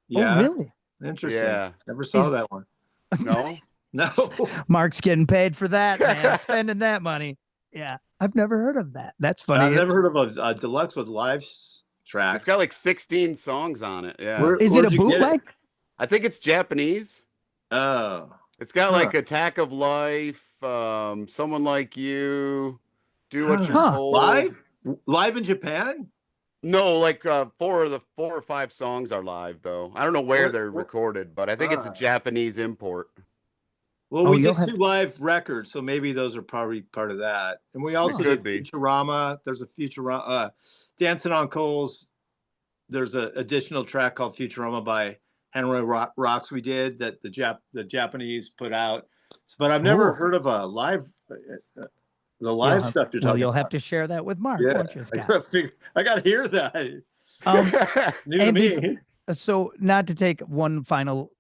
Yeah. Oh, really? Interesting. Yeah. Never saw that one. No? No. Mark's getting paid for that, man. Spending that money. Yeah. I've never heard of that. That's funny. I've never heard of a deluxe with live tracks. It's got like 16 songs on it. Yeah. Is it a bootleg? I think it's Japanese. Oh. It's got like Attack of Life, Someone Like You, Do What You're Told. Live in Japan? No, like 4 or 5 songs are live though. I don't know where they're recorded, but I think it's a Japanese import. Well, we did 2 live records, so maybe those are probably part of that. And we also did Futurama. There's a Futurama, Dancing on Coals. There's an additional track called Futurama by Hanoi Rocks we did that the Japanese put out. But I've never heard of a live the live stuff you're talking about. You'll have to share that with Mark, won't you, Scott? I got to hear that. New to me. So not to take one final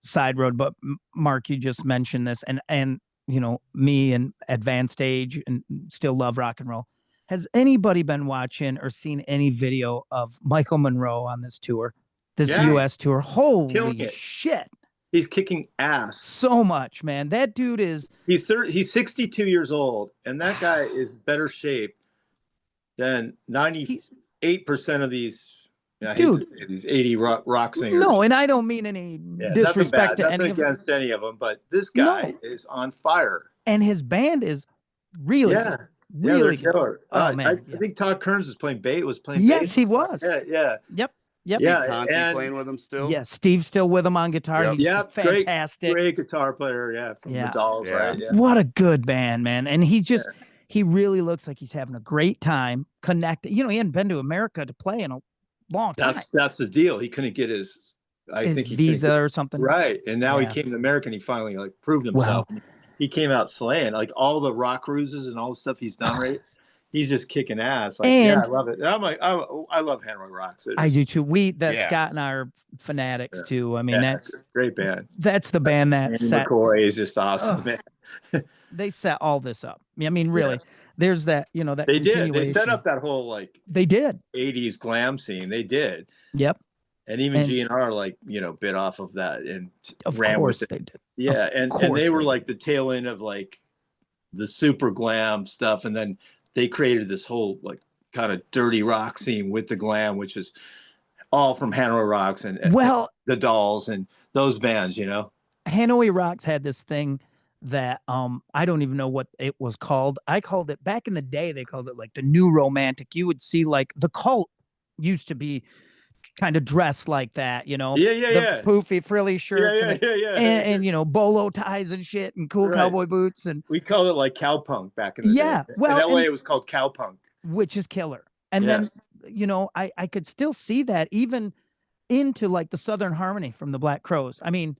side road, but Mark, you just mentioned this, and you know, me and advanced age and still love rock and roll. Has anybody been watching or seen any video of Michael Monroe on this tour, this US tour? Holy shit. He's kicking ass so much, man. That dude is he's 62 years old, and that guy is better shape than 98% of these these 80 rock singers. No, and I don't mean any disrespect to any against any of them, but this guy is on fire. And his band is really good. Really good. Oh man. I think Todd Kearns was playing bass. Yes, he was. Yeah. Yep. Yeah, Conti playing with him still. Yeah, Steve's still with him on guitar. He's fantastic. Great guitar player. From the Dolls, right? Yeah. What a good band, man. And he's just he really looks like he's having a great time connected. You know, he hadn't been to America to play in a long time. That's the deal. He couldn't get his visa or something. Right. And now he came to America and he finally proved himself. Wow. He came out slaying. Like all the rock cruises and all the stuff he's done, right? He's just kicking ass. I love it. I'm like, I love Hanoi Rocks. I do too. Scott and I are fanatics too. I mean, that's a great band. That's the band that set. McCoy is just awesome, man. They set all this up. I mean, really, there's that, you know, that they did. They set up that whole they did 80s glam scene. They did. Yep. And even GNR bit off of that and of ran course with it. They did. Yeah, and they were like the tail end of the super glam stuff, and then they created this whole kind of dirty rock scene with the glam, which is all from Hanoi Rocks and the Dolls and those bands, you know. Hanoi Rocks had this thing that I don't even know what it was called. I called it back in the day. They called it the new romantic. You would see the Cult used to be kind of dressed like that, you know. The poofy frilly shirts and you know, bolo ties and shit and cool cowboy boots, and we called it cowpunk back in the day. Well, in LA it was called cowpunk, which is killer. And then, you know, I could still see that even into the Southern Harmony from the Black Crowes. I mean,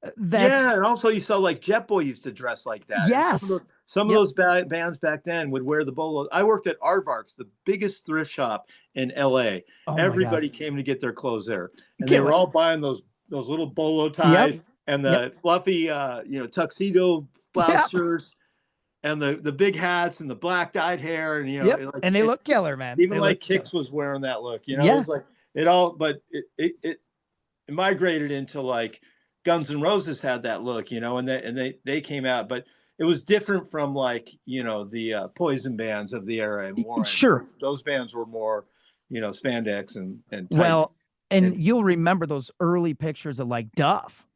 and also you saw Jet Boy used to dress like that. Yes. Some of those bands back then would wear the bolos. I worked at Aardvark's, the biggest thrift shop in LA. Everybody came to get their clothes there, and they were all buying those little bolo ties and the fluffy, tuxedo blouse shirts, and the big hats and the black dyed hair, and and they look killer, man. Even Kix was wearing that look, you know. It was it all, but it migrated into Guns N' Roses had that look, you know, and they came out, but it was different from the Poison bands of the era and Warren. Sure, those bands were more, spandex and tight. And you'll remember those early pictures of Duff.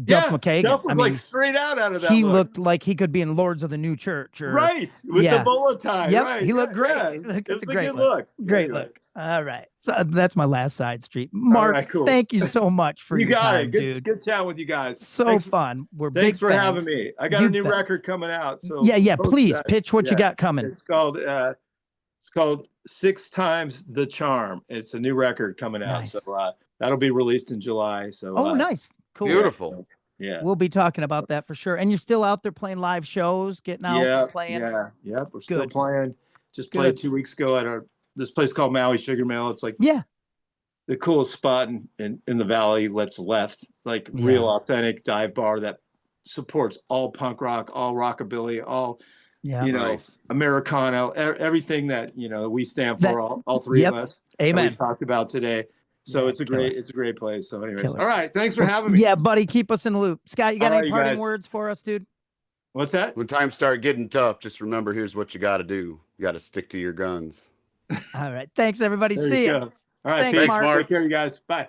Duff McKagan. Duff was straight out of that. He looked like he could be in Lords of the New Church, with the bolo tie. Yep, right. He looked great. It's a great look. Great look. All right, so that's my last side street. Mark, thank you so much for your time, dude. Good chat with you guys. Thanks fun. We're thanks big for fans. having me. I got a new record coming out. So please pitch what you got coming. It's called 6 Times the Charm. It's a new record coming out. Nice. So that'll be released in July. So nice. Cool. Beautiful. Yeah. We'll be talking about that for sure. And you're still out there playing live shows, getting out, playing. Yeah. We're still Good. playing. Just played 2 weeks ago at this place called Maui Sugar Mill. It's like the coolest spot in the valley. Let's left, like real authentic dive bar that supports all punk rock, all rockabilly, all Americano, everything that we stand for. All three of us. Amen. That we talked about today. So it's a great place. So anyways, all right. Thanks for having me. Yeah, buddy. Keep us in the loop. Scott, you got any parting words for us, dude? What's that? When times start getting tough, just remember, here's what you got to do. You got to stick to your guns. All right. Thanks, everybody. See you. All right. Thanks, Mark. Take care, you guys. Bye.